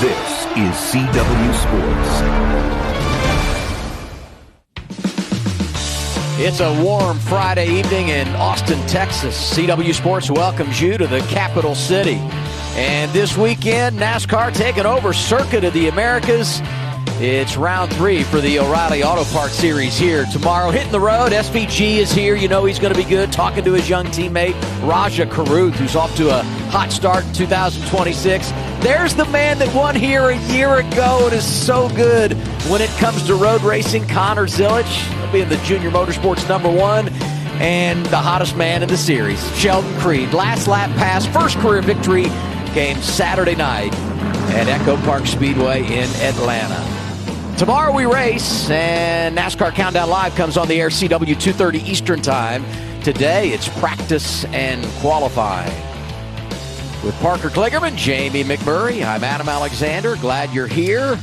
This is CW Sports. It's a warm Friday evening in Austin, Texas. CW Sports welcomes you to the capital city. And this weekend, NASCAR taking over Circuit of the Americas. It's round 3 for the O'Reilly Auto Parts Series here tomorrow. Hitting the road, SVG is here. You know he's going to be good. Talking to his young teammate, Raja Karuth, who's off to a hot start in 2026. There's the man that won here a year ago and is so good when it comes to road racing, Connor Zilic. He'll be in the Junior Motorsports #1. And the hottest man in the series, Sheldon Creed. Last lap pass, first career victory came Saturday night at Echo Park Speedway in Atlanta. Tomorrow we race, and NASCAR Countdown Live comes on the air CW 2:30 Eastern Time. Today it's practice and qualifying. With Parker Kligerman, Jamie McMurray, I'm Adam Alexander. Glad you're here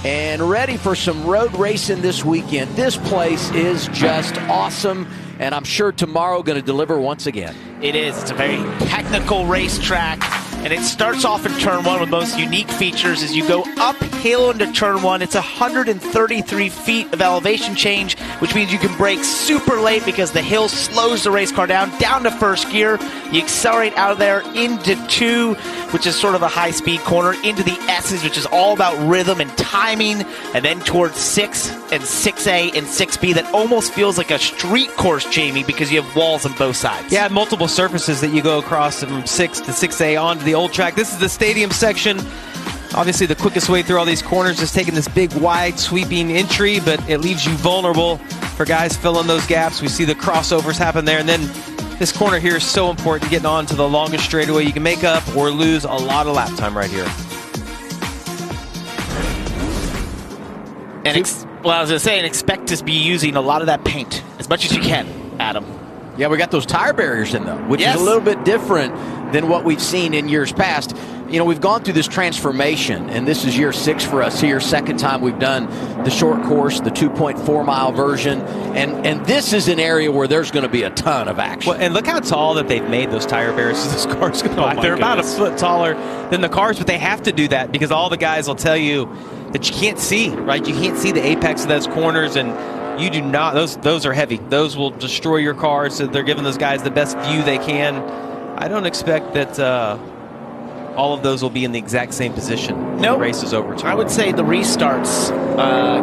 and ready for some road racing this weekend. This place is just awesome, and I'm sure tomorrow going to deliver once again. It is. It's a very technical racetrack, and it starts off in Turn 1 with most unique features. As you go uphill into Turn 1, it's 133 feet of elevation change, which means you can brake super late because the hill slows the race car down to first gear. You accelerate out of there into 2, which is sort of a high-speed corner, into the S's, which is all about rhythm and timing, and then towards 6 and 6A and 6B. That almost feels like a street course, Jamie, because you have walls on both sides. Yeah, multiple surfaces that you go across from 6 to 6A onto the old track. This is the stadium section. Obviously, the quickest way through all these corners is taking this big, wide, sweeping entry, but it leaves you vulnerable for guys filling those gaps. We see the crossovers happen there, and then this corner here is so important, getting on to the longest straightaway. You can make up or lose a lot of lap time right here. And I was going to say, and expect to be using a lot of that paint as much as you can, Adam. Yeah, we got those tire barriers in, though, which is a little bit different than what we've seen in years past. You know, we've gone through this transformation, and this is year 6 for us here. Second time we've done the short course, the 2.4-mile version, and this is an area where there's going to be a ton of action. Well, and look how tall that they've made those tire barriers as this car's going by. They're about a foot taller than the cars, but they have to do that because all the guys will tell you that you can't see, right? You can't see the apex of those corners, and you do not. Those are heavy. Those will destroy your car, so they're giving those guys the best view they can. I don't expect that all of those will be in the exact same position when the race is over tomorrow. I would say the restarts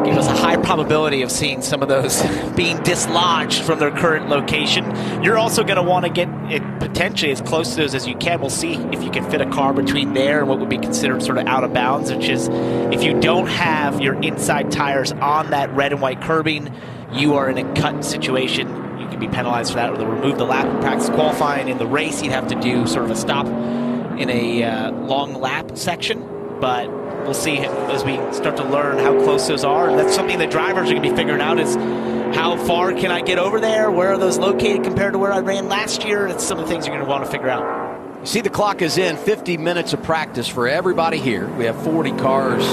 give us a high probability of seeing some of those being dislodged from their current location. You're also going to want to get it potentially as close to those as you can. We'll see if you can fit a car between there and what would be considered sort of out of bounds, which is if you don't have your inside tires on that red and white curbing, you are in a cut situation. You can be penalized for that, or they'll remove the lap in practice qualifying. In the race, you'd have to do sort of a stop in a long lap section, but we'll see as we start to learn how close those are. And that's something that drivers are going to be figuring out is how far can I get over there? Where are those located compared to where I ran last year? That's some of the things you're going to want to figure out. You see the clock is in, 50 minutes of practice for everybody here. We have 40 cars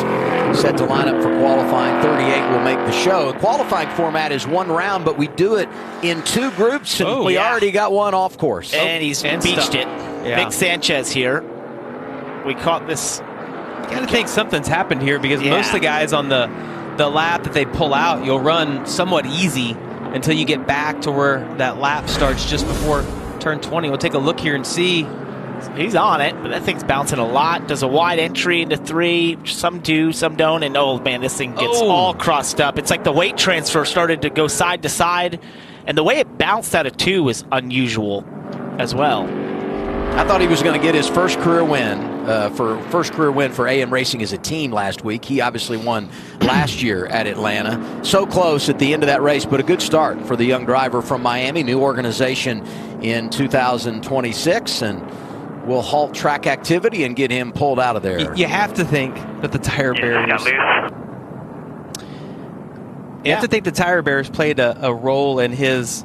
set to line up for qualifying. 38 will make the show. The qualifying format is 1 round, but we do it in 2 groups, and we already got one off course. And he's beached it. Yeah. Big Sanchez here. We caught this. You got to think something's happened here because most of the guys on the lap that they pull out, you'll run somewhat easy until you get back to where that lap starts just before turn 20. We'll take a look here and see. He's on it, but that thing's bouncing a lot. Does a wide entry into 3. Some do, some don't. And, oh, man, this thing gets all crossed up. It's like the weight transfer started to go side to side. And the way it bounced out of 2 was unusual as well. I thought he was going to get his first career win for AM Racing as a team last week. He obviously won last year at Atlanta. So close at the end of that race, but a good start for the young driver from Miami. New organization in 2026, and will halt track activity and get him pulled out of there. You have to think that the tire barriers. You have to think the tire barriers played a role in his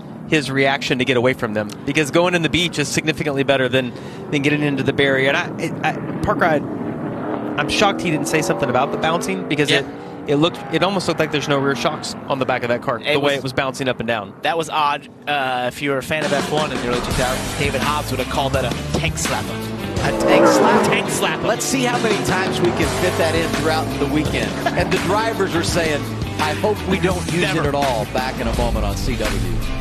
reaction to get away from them, because going in the beach is significantly better than getting into the barrier. And Parker, I'm shocked he didn't say something about the bouncing, because it almost looked like there's no rear shocks on the back of that car, the way it was bouncing up and down. That was odd. If you were a fan of F1 in the early 2000s, David Hobbs would have called that a tank slapper. tank slap. Tank slap. Let's see how many times we can fit that in throughout the weekend. And the drivers are saying, I hope we don't use it at all. Back in a moment on CW.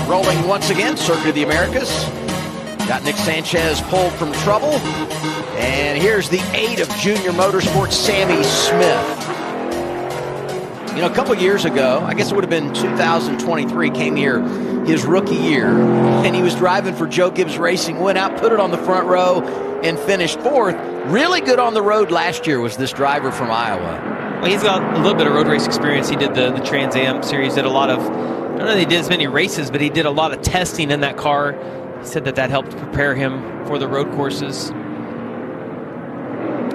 Rolling once again, Circuit of the Americas. Got Nick Sanchez pulled from trouble. And here's the 8 of Junior Motorsports, Sammy Smith. You know, a couple years ago, I guess it would have been 2023, came here his rookie year, and he was driving for Joe Gibbs Racing, went out, put it on the front row, and finished 4th. Really good on the road last year was this driver from Iowa. Well, he's got a little bit of road race experience. He did the Trans Am series, did a lot of, I don't know that he did as many races, but he did a lot of testing in that car. He said that helped prepare him for the road courses.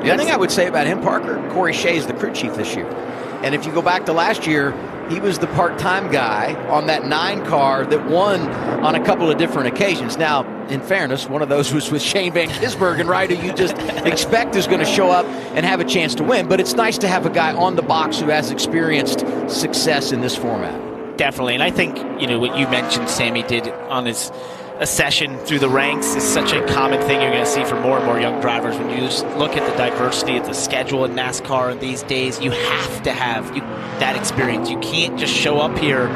The other thing I would say about him, Parker, Corey Shea is the crew chief this year. And if you go back to last year, he was the part-time guy on that 9 car that won on a couple of different occasions. Now, in fairness, one of those was with Shane Van Gisbergen, right, who you just expect is going to show up and have a chance to win. But it's nice to have a guy on the box who has experienced success in this format. Definitely. And I think, you know, what you mentioned Sammy did on his accession through the ranks is such a common thing you're going to see for more and more young drivers. When you just look at the diversity of the schedule in NASCAR these days, you have to have that experience. You can't just show up here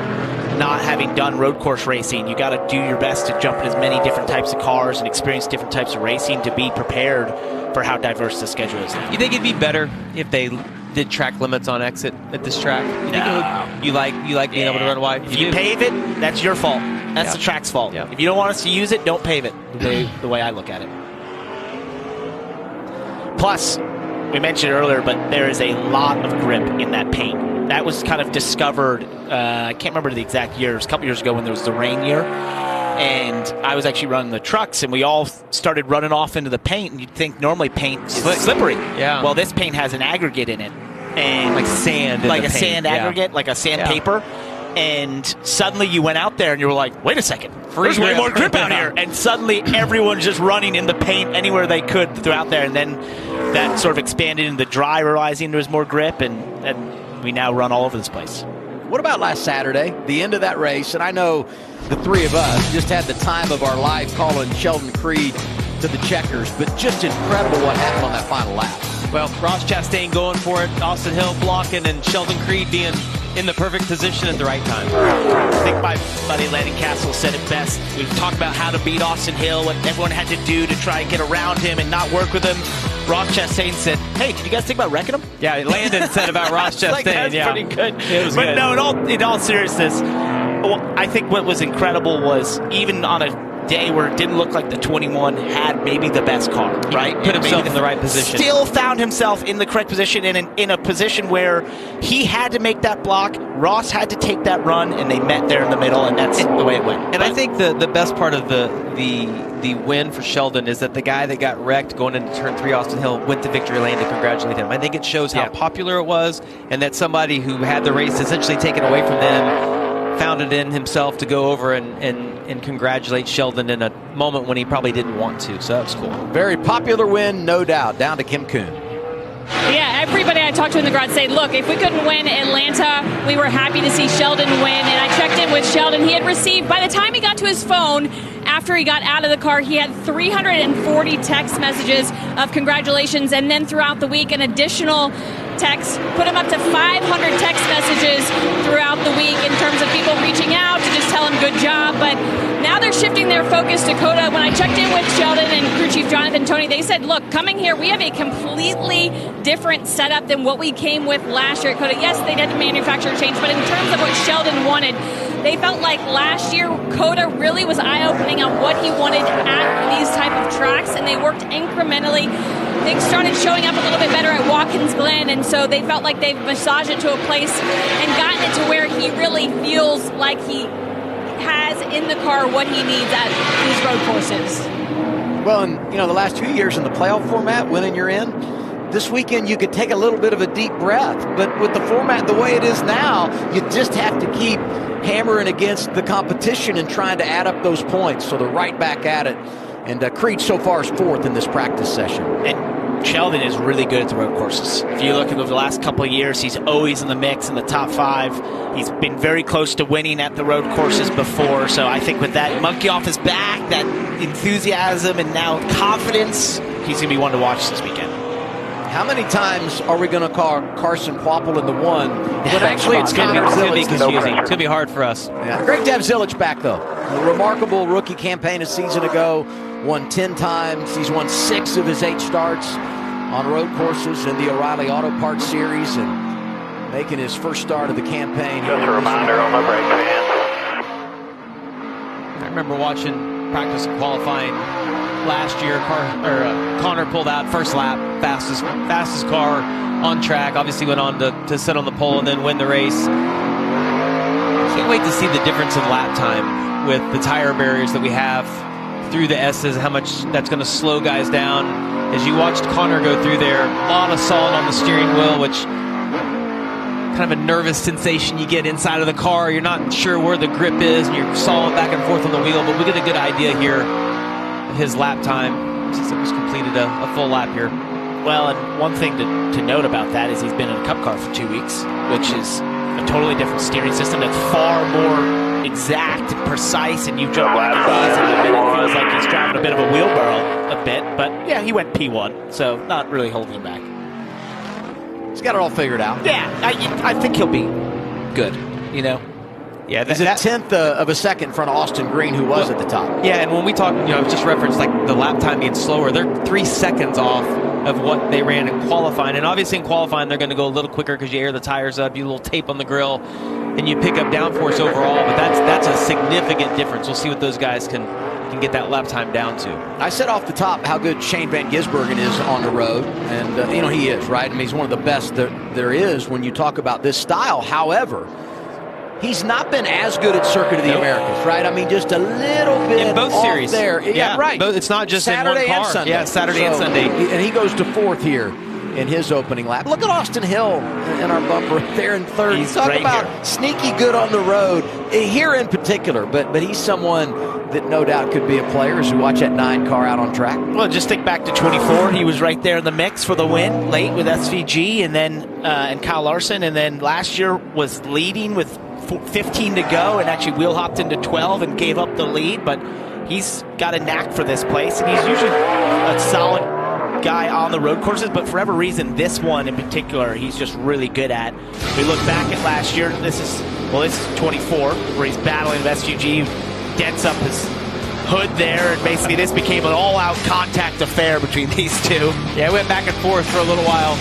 not having done road course racing. You got to do your best to jump in as many different types of cars and experience different types of racing to be prepared for how diverse the schedule is now. You think it'd be better if they did track limits on exit at this track? You think you like being able to run wide? If you pave it, that's your fault. That's the track's fault. Yeah. If you don't want us to use it, don't pave it, the way I look at it. Plus, we mentioned earlier, but there is a lot of grip in that paint. That was kind of discovered, I can't remember the exact year. It was a couple years ago when there was the rain year. And I was actually running the trucks, and we all started running off into the paint. And you'd think normally paint is slippery. Yeah. Well, this paint has an aggregate in it. And like sand. Like a sand aggregate, like a sandpaper. And suddenly you went out there and you were like, wait a second, there's way more grip out here. And suddenly everyone's just running in the paint anywhere they could throughout there. And then that sort of expanded into the dry, realizing there was more grip, and we now run all over this place. What about last Saturday, the end of that race? And I know the three of us just had the time of our life calling Sheldon Creed to the checkers, but just incredible what happened on that final lap. Well, Ross Chastain going for it, Austin Hill blocking, and Sheldon Creed being in the perfect position at the right time. I think my buddy Landon Castle said it best. We've talked about how to beat Austin Hill, what everyone had to do to try and get around him and not work with him. Ross Chastain said, hey, did you guys think about wrecking him? Yeah, Landon said about Ross Chastain. Like, that's pretty good. It was but good. No, in all seriousness, I think what was incredible was even on a day where it didn't look like the 21 had maybe the best car, right? Put himself in the right position. Still found himself in the correct position and in a position where he had to make that block. Ross had to take that run, and they met there in the middle, and that's the way it went. And I think the best part of the win for Sheldon is that the guy that got wrecked going into turn 3, Austin Hill, went to victory lane to congratulate him. I think it shows how popular it was, and that somebody who had the race essentially taken away from them found it in himself to go over and congratulate Sheldon in a moment when he probably didn't want to. So that was cool. Very popular win, no doubt. Down to Kim Kuhn. Yeah, everybody I talked to in the garage said, look, if we couldn't win Atlanta, we were happy to see Sheldon win. And I checked in with Sheldon. He had received, by the time he got to his phone, after he got out of the car, he had 340 text messages of congratulations. And then throughout the week, an additional text put him up to 500 text messages throughout the week in terms of people reaching out to just tell him good job. But now they're shifting their focus to COTA. When I checked in with Sheldon and crew chief Jonathan Toney, they said, look, coming here, we have a completely different setup than what we came with last year at COTA. Yes, they had the manufacturer change, but in terms of what Sheldon wanted, they felt like last year COTA really was eye-opening on what he wanted at these type of tracks, and they worked incrementally. Things started showing up a little bit better at Watkins Glen, and so they felt like they've massaged it to a place and gotten it to where he really feels like he has in the car what he needs at these road courses. Well, and the last 2 years in the playoff format, winning you're in, this weekend you could take a little bit of a deep breath, but with the format the way it is now, you just have to keep hammering against the competition and trying to add up those points, so they're right back at it. And Creed so far is 4th in this practice session. Sheldon is really good at the road courses. If you look at over the last couple of years, he's always in the mix in the top 5. He's been very close to winning at the road courses before. So I think with that monkey off his back, that enthusiasm and now confidence, he's going to be one to watch this weekend. How many times are we going to call Carson Kvapil in the 1? But actually, it's Connor Zilic. It's going to be confusing. It's going to be hard for us. Yeah. Great to have Zilic back, though. A remarkable rookie campaign a season ago. Won 10 times. He's won 6 of his 8 starts on road courses in the O'Reilly Auto Parts Series, and making his first start of the campaign. Just a reminder on my brake pants. I remember watching practice and qualifying last year. Connor pulled out first lap, fastest car on track. Obviously went on to sit on the pole and then win the race. Can't wait to see the difference in lap time with the tire barriers that we have through the S's, how much that's going to slow guys down. As you watched Connor go through there, a lot of sawing on the steering wheel, which kind of a nervous sensation you get inside of the car. You're not sure where the grip is, and you're sawing back and forth on the wheel, but we get a good idea here of his lap time since it was completed a full lap here. Well, and one thing to note about that is he's been in a Cup car for 2 weeks, which is a totally different steering system that's far more exact and precise, and you jump back and these, and it feels like he's driving a bit of a wheelbarrow a bit, but yeah, he went P1, so not really holding him back. He's got it all figured out. Yeah, I think he'll be good, you know. Yeah, he's a 10th of a second in front of Austin Green, who was at the top. Yeah, and when we talk, just referenced like the lap time being slower, they're 3 seconds off of what they ran in qualifying, and obviously in qualifying they're going to go a little quicker because you air the tires up, you do a little tape on the grill, and you pick up downforce overall, but that's a significant difference. We'll see what those guys can get that lap time down to. I said off the top how good Shane Van Gisbergen is on the road, and he is, right? I mean, he's one of the best there is when you talk about this style. However, he's not been as good at Circuit of the Americas, right? I mean, just a little bit in both off series. There. Yeah, right. It's not just Saturday in one car. And Sunday. Yeah, Saturday and Sunday. And he goes to 4th here in his opening lap. Look at Austin Hill in our bumper there in 3rd. He's Talk great about here. Sneaky good on the road here in particular, but he's someone that no doubt could be a player as we watch that 9 car out on track. Well, just think back to 24. He was right there in the mix for the win late with SVG and then and Kyle Larson, and then last year was leading with 15 to go and actually wheel hopped into 12 and gave up the lead, but he's got a knack for this place, and he's usually a solid guy on the road courses, but for whatever reason, this one in particular, he's just really good at. We look back at last year, this is 24, where he's battling with SVG, dents up his hood there, and basically this became an all-out contact affair between these two. Yeah, it went back and forth for a little while.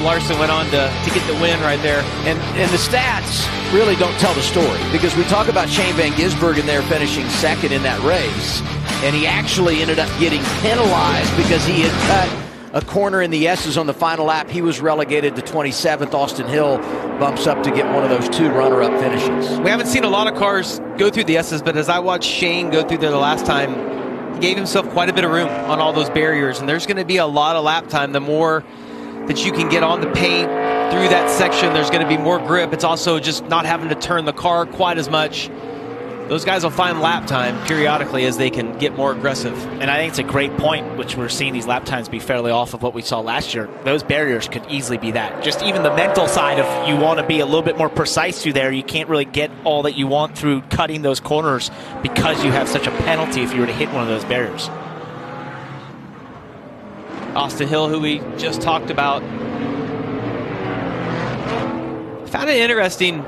Larson went on to get the win right there. And the stats really don't tell the story, because we talk about Shane Van Gisbergen there finishing 2nd in that race, and he actually ended up getting penalized because he had cut a corner in the S's on the final lap. He was relegated to 27th. Austin Hill bumps up to get one of those 2 runner-up finishes. We haven't seen a lot of cars go through the S's, but as I watched Shane go through there the last time, he gave himself quite a bit of room on all those barriers, and there's going to be a lot of lap time. The more that you can get on the paint through that section, there's going to be more grip. It's also just not having to turn the car quite as much. Those guys will find lap time periodically as they can get more aggressive. And I think it's a great point, which we're seeing these lap times be fairly off of what we saw last year. Those barriers could easily be that. Just even the mental side of you want to be a little bit more precise through there. You can't really get all that you want through cutting those corners because you have such a penalty if you were to hit one of those barriers. Austin Hill, who we just talked about. Found it interesting.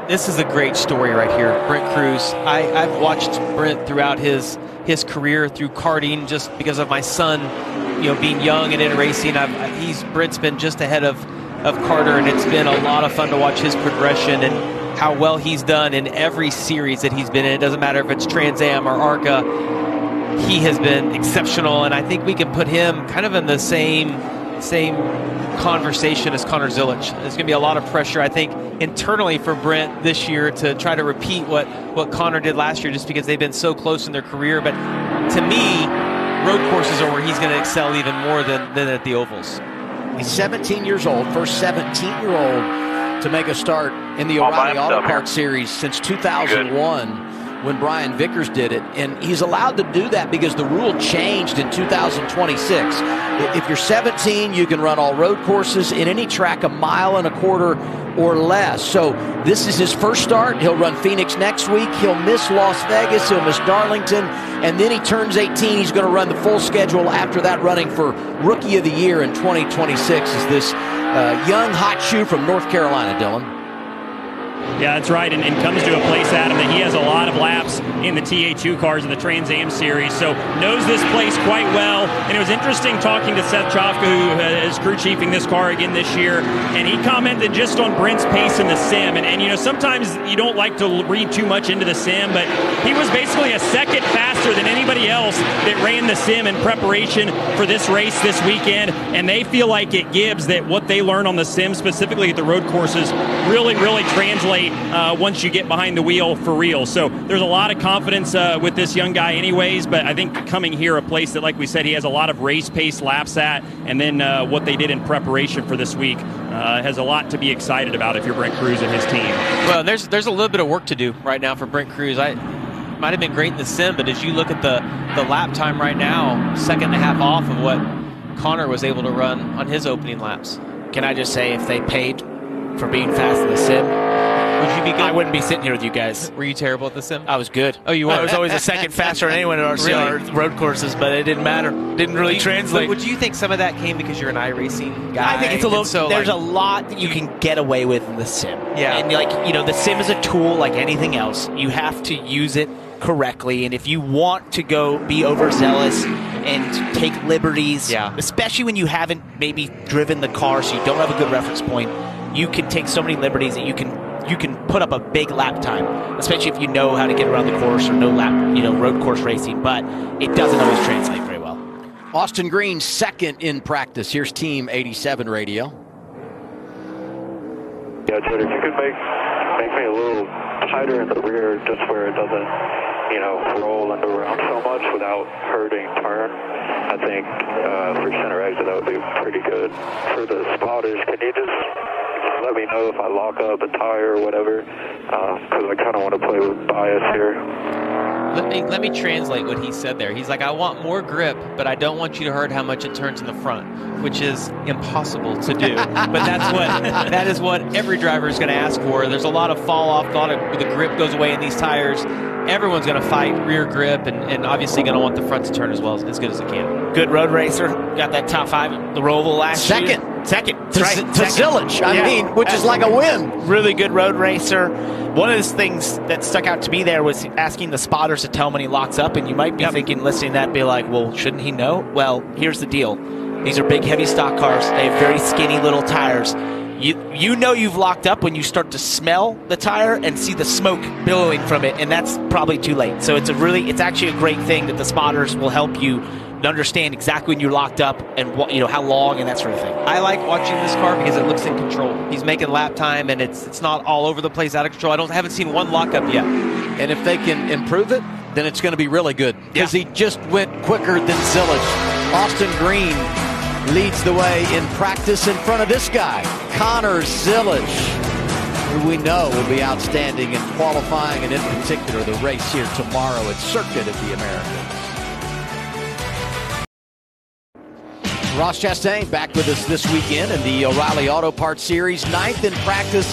This is a great story right here. Brent Cruz. I've watched Brent throughout his career through karting just because of my son, being young and in racing. Brent's been just ahead of Carter, and it's been a lot of fun to watch his progression and how well he's done in every series that he's been in. It doesn't matter if it's Trans Am or ARCA. He has been exceptional, and I think we can put him kind of in the same conversation as Connor Zilic. There's going to be a lot of pressure, I think, internally for Brent this year to try to repeat what Connor did last year, just because they've been so close in their career. But to me, road courses are where he's going to excel even more than at the ovals. He's 17 years old, first 17-year-old to make a start in the O'Reilly Auto Parts Series since 2001. when Brian Vickers did it. And he's allowed to do that because the rule changed in 2026. If you're 17, you can run all road courses in any track 1.25 miles or less. So this is his first start. He'll run Phoenix next week. He'll miss Las Vegas. He'll miss Darlington. And then he turns 18. He's going to run the full schedule after that, running for Rookie of the Year in 2026 is this young hot shoe from North Carolina, Dylan. Yeah, that's right, and comes to a place, Adam, that he has a lot of laps in the TA2 cars in the Trans Am Series, so knows this place quite well. And it was interesting talking to Seth Chofka, who is crew chiefing this car again this year, and he commented just on Brent's pace in the sim. And you know, sometimes you don't like to read too much into the sim, but he was basically a second faster than anybody else that ran the sim in preparation for this race this weekend. And they feel like it gives that what they learn on the sim, specifically at the road courses, really translate once you get behind the wheel for real. So there's a lot of confidence with this young guy anyways, but I think coming here, a place that, like we said, he has a lot of race pace laps at, and then what they did in preparation for this week has a lot to be excited about if you're Brent Cruz and his team. Well, there's a little bit of work to do right now for Brent Cruz. I might have been great in the sim, but as you look at the lap time right now, second and a half off of what Connor was able to run on his opening laps. Can I just say, if they paid for being fast in the sim, would you be good? I wouldn't be sitting here with you guys. Were you terrible at the sim? I was good. Oh, you were? I was always a second faster than anyone at RCR road courses, but it didn't matter. Didn't really translate. Would you think some of that came because you're an iRacing guy? I think it's a little. So there's a lot that you can get away with in the sim. Yeah. And the sim is a tool like anything else. You have to use it correctly, and if you want to go be overzealous and take liberties, especially when you haven't maybe driven the car, so you don't have a good reference point, you can take so many liberties that you can put up a big lap time, especially if you know how to get around the course or know road course racing, but it doesn't always translate very well. Austin Green second in practice. Here's Team 87 radio. Yeah, Ted, if you could make me a little tighter in the rear, just where it doesn't, roll and around so much without hurting turn, I think for center exit that would be pretty good. For the spotters, can you just let me know if I lock up a tire or whatever, because I kind of want to play with bias here. Let me translate what he said there. He's like, I want more grip, but I don't want you to hurt how much it turns in the front, which is impossible to do. But that is what every driver is going to ask for. There's a lot of fall off, the grip goes away in these tires. Everyone's going to fight rear grip and obviously going to want the front to turn as good as it can. Good road racer. Got that top 5, the Roval last Second. To Zillage, I mean, which is like a win. Really good road racer. One of the things that stuck out to me there was asking the spotters to tell him when he locks up, and you might be thinking, listening to that, be like, well, shouldn't he know? Well, here's the deal. These are big, heavy stock cars. They have very skinny little tires. You know you've locked up when you start to smell the tire and see the smoke billowing from it, and that's probably too late. So it's actually a great thing that the spotters will help you understand exactly when you're locked up and how long and that sort of thing. I like watching this car because it looks in control. He's making lap time and it's not all over the place, out of control. I haven't seen one lockup yet. And if they can improve it, then it's going to be really good because he just went quicker than Zillage. Austin Green leads the way in practice in front of this guy, Connor Zillage, who we know will be outstanding in qualifying and in particular the race here tomorrow at Circuit of the Americas. Ross Chastain back with us this weekend in the O'Reilly Auto Parts Series, 9th in practice.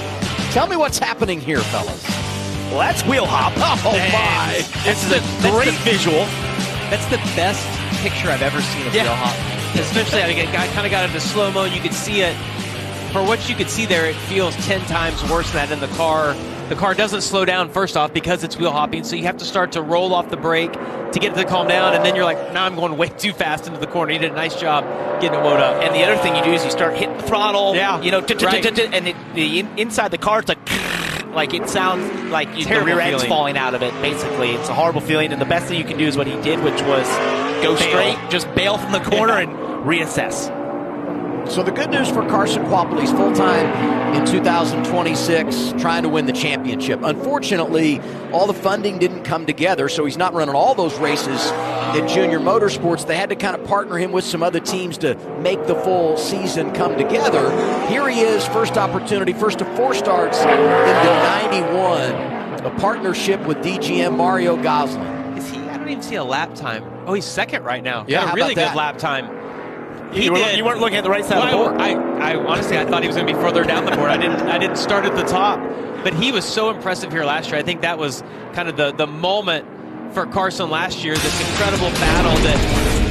Tell me what's happening here, fellas. Well, that's wheel hop. Oh, my. That's a great visual. That's the best picture I've ever seen of wheel hop. Especially, I kind of got into slow-mo. You could see it. For what you could see there, it feels 10 times worse than that in the car. The car doesn't slow down, first off, because it's wheel hopping, so you have to start to roll off the brake to get it to calm down, and then you're like, now I'm going way too fast into the corner. You did a nice job getting it wound up. And the other thing you do is you start hitting the throttle, and the inside the car, it's like it sounds like the rear end's falling out of it, basically. It's a horrible feeling, and the best thing you can do is what he did, which was go straight, just bail from the corner and reassess. So the good news for Carson Kvapil, he's full-time in 2026, trying to win the championship. Unfortunately, all the funding didn't come together, so he's not running all those races in Junior Motorsports. They had to kind of partner him with some other teams to make the full season come together. Here he is, first opportunity, first of 4 starts in the 91 a partnership with DGM Mario Gosling. Is he? I don't even see a lap time. Oh, he's second right now. Yeah, got a really good lap time. You weren't looking at the right side of the board. I honestly, I thought he was going to be further down the board. I didn't start at the top, but he was so impressive here last year. I think that was kind of the moment for Carson last year. This incredible battle that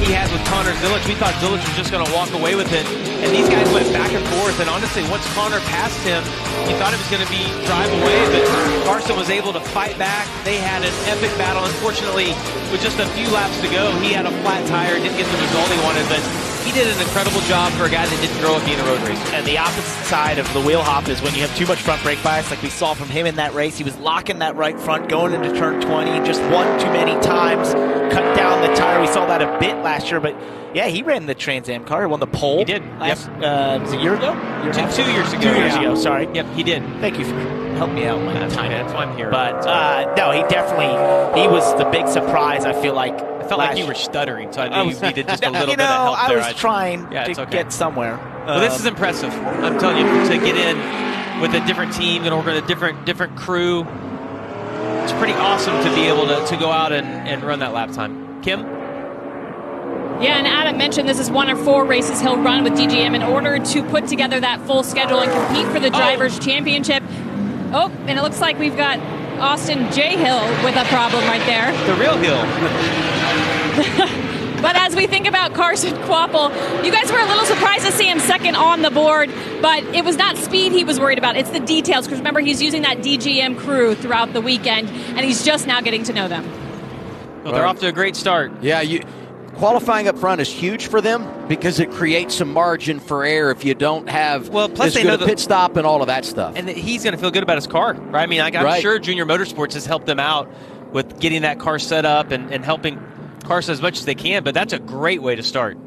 he had with Connor Zilic. We thought Zilic was just going to walk away with it, and these guys went back and forth. And honestly, once Connor passed him, you thought it was going to be drive away, but Carson was able to fight back. They had an epic battle. Unfortunately, with just a few laps to go, he had a flat tire, didn't get the result he wanted, but he did an incredible job for a guy that didn't grow up being a road racer. And the opposite side of the wheel hop is when you have too much front brake bias, like we saw from him in that race. He was locking that right front going into turn 20, just one too many times, cut down the tire. We saw that a bit last year, but yeah, he ran the Trans Am car, won the pole. He did. Was it a year ago? 2 years ago. 2 years ago, sorry. Yep, he did. Thank you for helping me out with my time. That's why I'm here. But no, he was the big surprise, I feel like. I felt like you were stuttering, so I knew you needed just a little bit of help I there. was trying to get somewhere. Well, this is impressive. I'm telling you, to get in with a different team and over a different crew, it's pretty awesome to be able to go out and run that lap time. Kim? Yeah, and Adam mentioned this is 1 or 4 races he'll run with DGM in order to put together that full schedule and compete for the Drivers' Championship. Oh, and it looks like we've got Austin J. Hill with a problem right there. The real Hill. But as we think about Carson Kvapil, you guys were a little surprised to see him second on the board, but it was not speed he was worried about. It's the details, because remember, he's using that DGM crew throughout the weekend, and he's just now getting to know them. Well, they're off to a great start. Yeah, qualifying up front is huge for them because it creates some margin for error if you don't have plus they know the pit stop and all of that stuff. And he's going to feel good about his car, right? I mean, I'm sure Junior Motorsports has helped them out with getting that car set up and helping Carson as much as they can, but that's a great way to start.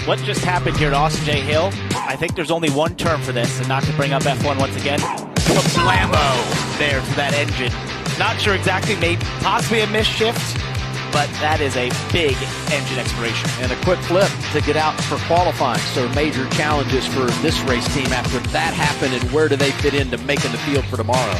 What just happened here to Austin J. Hill? I think there's only one term for this, and not to bring up F1 once again. Blammo there to that engine. Not sure exactly, maybe possibly a misshift, but that is a big engine expiration. And a quick flip to get out for qualifying. So major challenges for this race team after that happened, and where do they fit into making the field for tomorrow?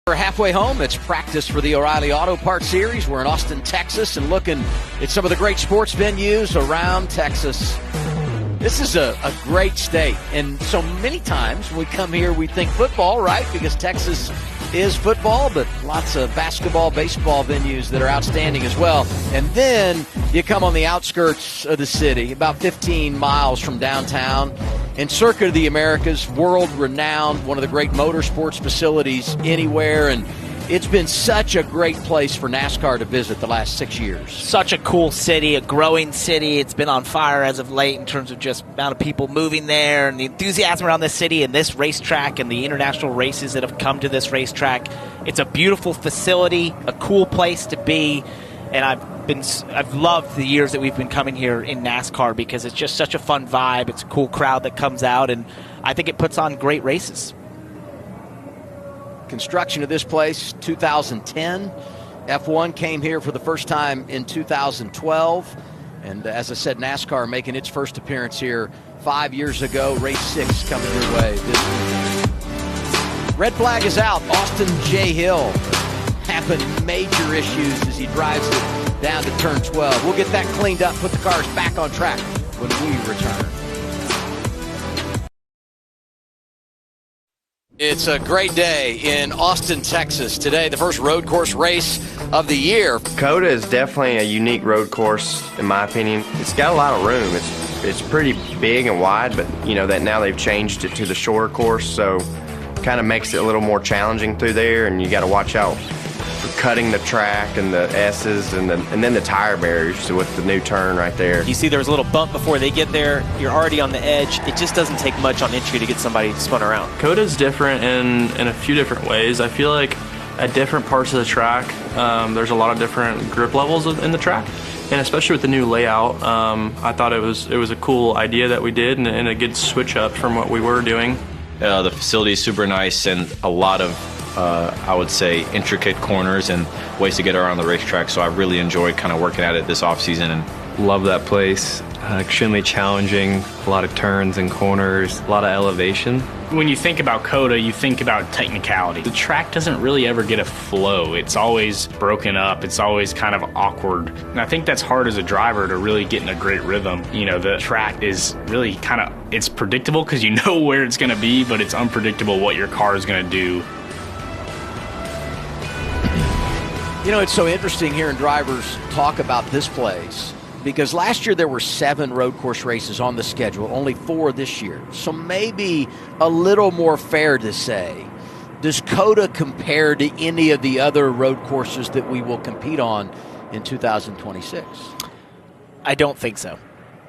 We're halfway home. It's practice for the O'Reilly Auto Parts Series. We're in Austin, Texas, and looking at some of the great sports venues around Texas. This is a great state, and so many times when we come here, we think football, right? Because Texas is football, but lots of basketball, baseball venues that are outstanding as well. And then you come on the outskirts of the city, about 15 miles from downtown, and Circuit of the Americas, world-renowned, one of the great motorsports facilities anywhere, and it's been such a great place for NASCAR to visit the last 6 years. Such a cool city, a growing city. It's been on fire as of late in terms of just amount of people moving there and the enthusiasm around this city and this racetrack and the international races that have come to this racetrack. It's a beautiful facility, a cool place to be, and I've loved the years that we've been coming here in NASCAR because it's just such a fun vibe. It's a cool crowd that comes out, and I think it puts on great races. Construction of this place, 2010. F1 came here for the first time in 2012. And as I said, NASCAR making its first appearance here 5 years ago. Race 6 coming your way this weekend. Red flag is out. Austin J. Hill having major issues as he drives it down to turn 12. We'll get that cleaned up, put the cars back on track when we return. It's a great day in Austin, Texas. Today, the first road course race of the year. COTA is definitely a unique road course, in my opinion. It's got a lot of room. It's pretty big and wide, but you know that now they've changed it to the shorter course, so kind of makes it a little more challenging through there, and you got to watch out for cutting the track and the S's and then the tire barriers with the new turn right there. You see there's a little bump before they get there. You're already on the edge. It just doesn't take much on entry to get somebody spun around. COTA's different in a few different ways. I feel like at different parts of the track, there's a lot of different grip levels in the track. And especially with the new layout, I thought it was a cool idea that we did and a good switch up from what we were doing. The facility is super nice and a lot of I would say intricate corners and ways to get around the racetrack, so I really enjoyed kind of working at it this off season. And love that place. extremely challenging, a lot of turns and corners, a lot of elevation. When you think about COTA, you think about technicality. The track doesn't really ever get a flow. It's always broken up. It's always kind of awkward. And I think that's hard as a driver to really get in a great rhythm. You know, the track is really kind of, it's predictable because you know where it's going to be, but it's unpredictable what your car is going to do. You know, it's so interesting hearing drivers talk about this place, because last year there were 7 road course races on the schedule, only 4 this year. So maybe a little more fair to say, does COTA compare to any of the other road courses that we will compete on in 2026? I don't think so.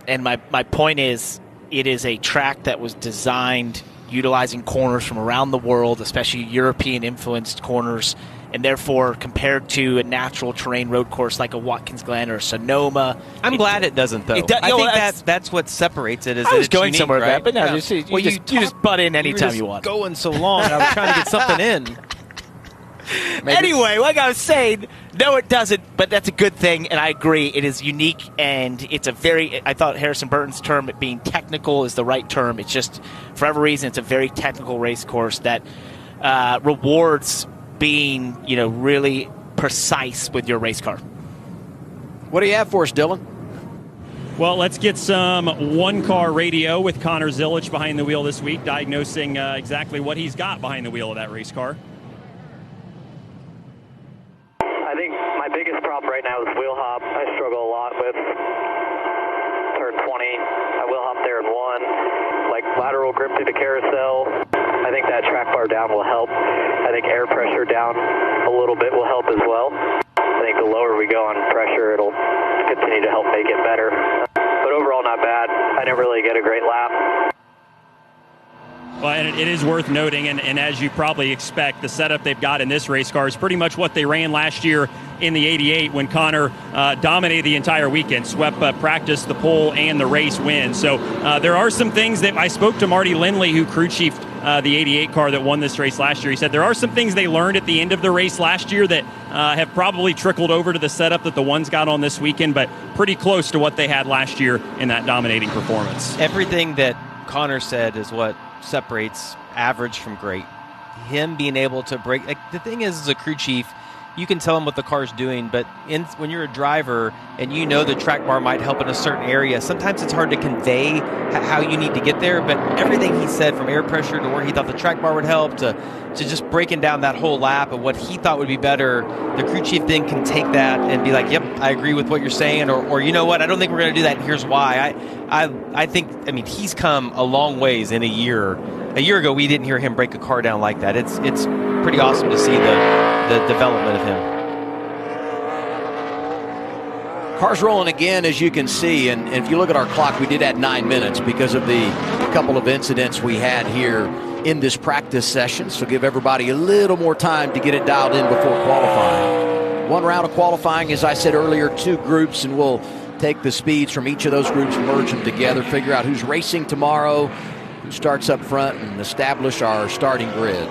And my point is, it is a track that was designed utilizing corners from around the world, especially European-influenced corners, and therefore compared to a natural terrain road course like a Watkins Glen or Sonoma. I'm glad it doesn't, though. I think that's what separates it. I was going unique, somewhere with right? that, but no, Yeah. you just butt in anytime you want. Going so long, I was trying to get something in. Anyway, like I was saying, no, it doesn't, but that's a good thing, and I agree. It is unique, and it's I thought Harrison Burton's term, it being technical, is the right term. It's just, for every reason, it's a very technical race course that rewards being, really precise with your race car. What do you have for us, Dylan? Well, let's get some one-car radio with Connor Zilic behind the wheel this week, diagnosing exactly what he's got behind the wheel of that race car. I think my biggest problem right now is wheel hop. I struggle a lot with turn 20. I wheel hop there in 1. Like lateral grip through the carousel. I think that track bar down will help. I think air pressure down a little bit will help as well. I think the lower we go on pressure, it'll continue to help make it better. But overall, not bad. I didn't really get a great lap. Well, and it is worth noting, and as you probably expect, the setup they've got in this race car is pretty much what they ran last year in the 88 when Connor dominated the entire weekend, swept practice, the pole, and the race win. So there are some things that I spoke to Marty Lindley, who crew chiefed the 88 car that won this race last year. He said there are some things they learned at the end of the race last year that have probably trickled over to the setup that the ones got on this weekend, but pretty close to what they had last year in that dominating performance. Everything that Connor said is what separates average from great. Him being able to break, the thing is, as a crew chief, you can tell him what the car's doing, but when you're a driver and you know the track bar might help in a certain area, sometimes it's hard to convey how you need to get there. But everything he said, from air pressure to where he thought the track bar would help to just breaking down that whole lap of what he thought would be better, the crew chief then can take that and be like, yep, I agree with what you're saying, or you know what, I don't think we're going to do that, and here's why. I think he's come a long ways in a year. A year ago, we didn't hear him break a car down like that. It's pretty awesome to see the development of him. Car's rolling again, as you can see, and if you look at our clock, we did add 9 minutes because of the couple of incidents we had here in this practice session, so give everybody a little more time to get it dialed in before qualifying. One round of qualifying, as I said earlier, 2 groups, and we'll take the speeds from each of those groups, merge them together, figure out who's racing tomorrow, who starts up front, and establish our starting grid.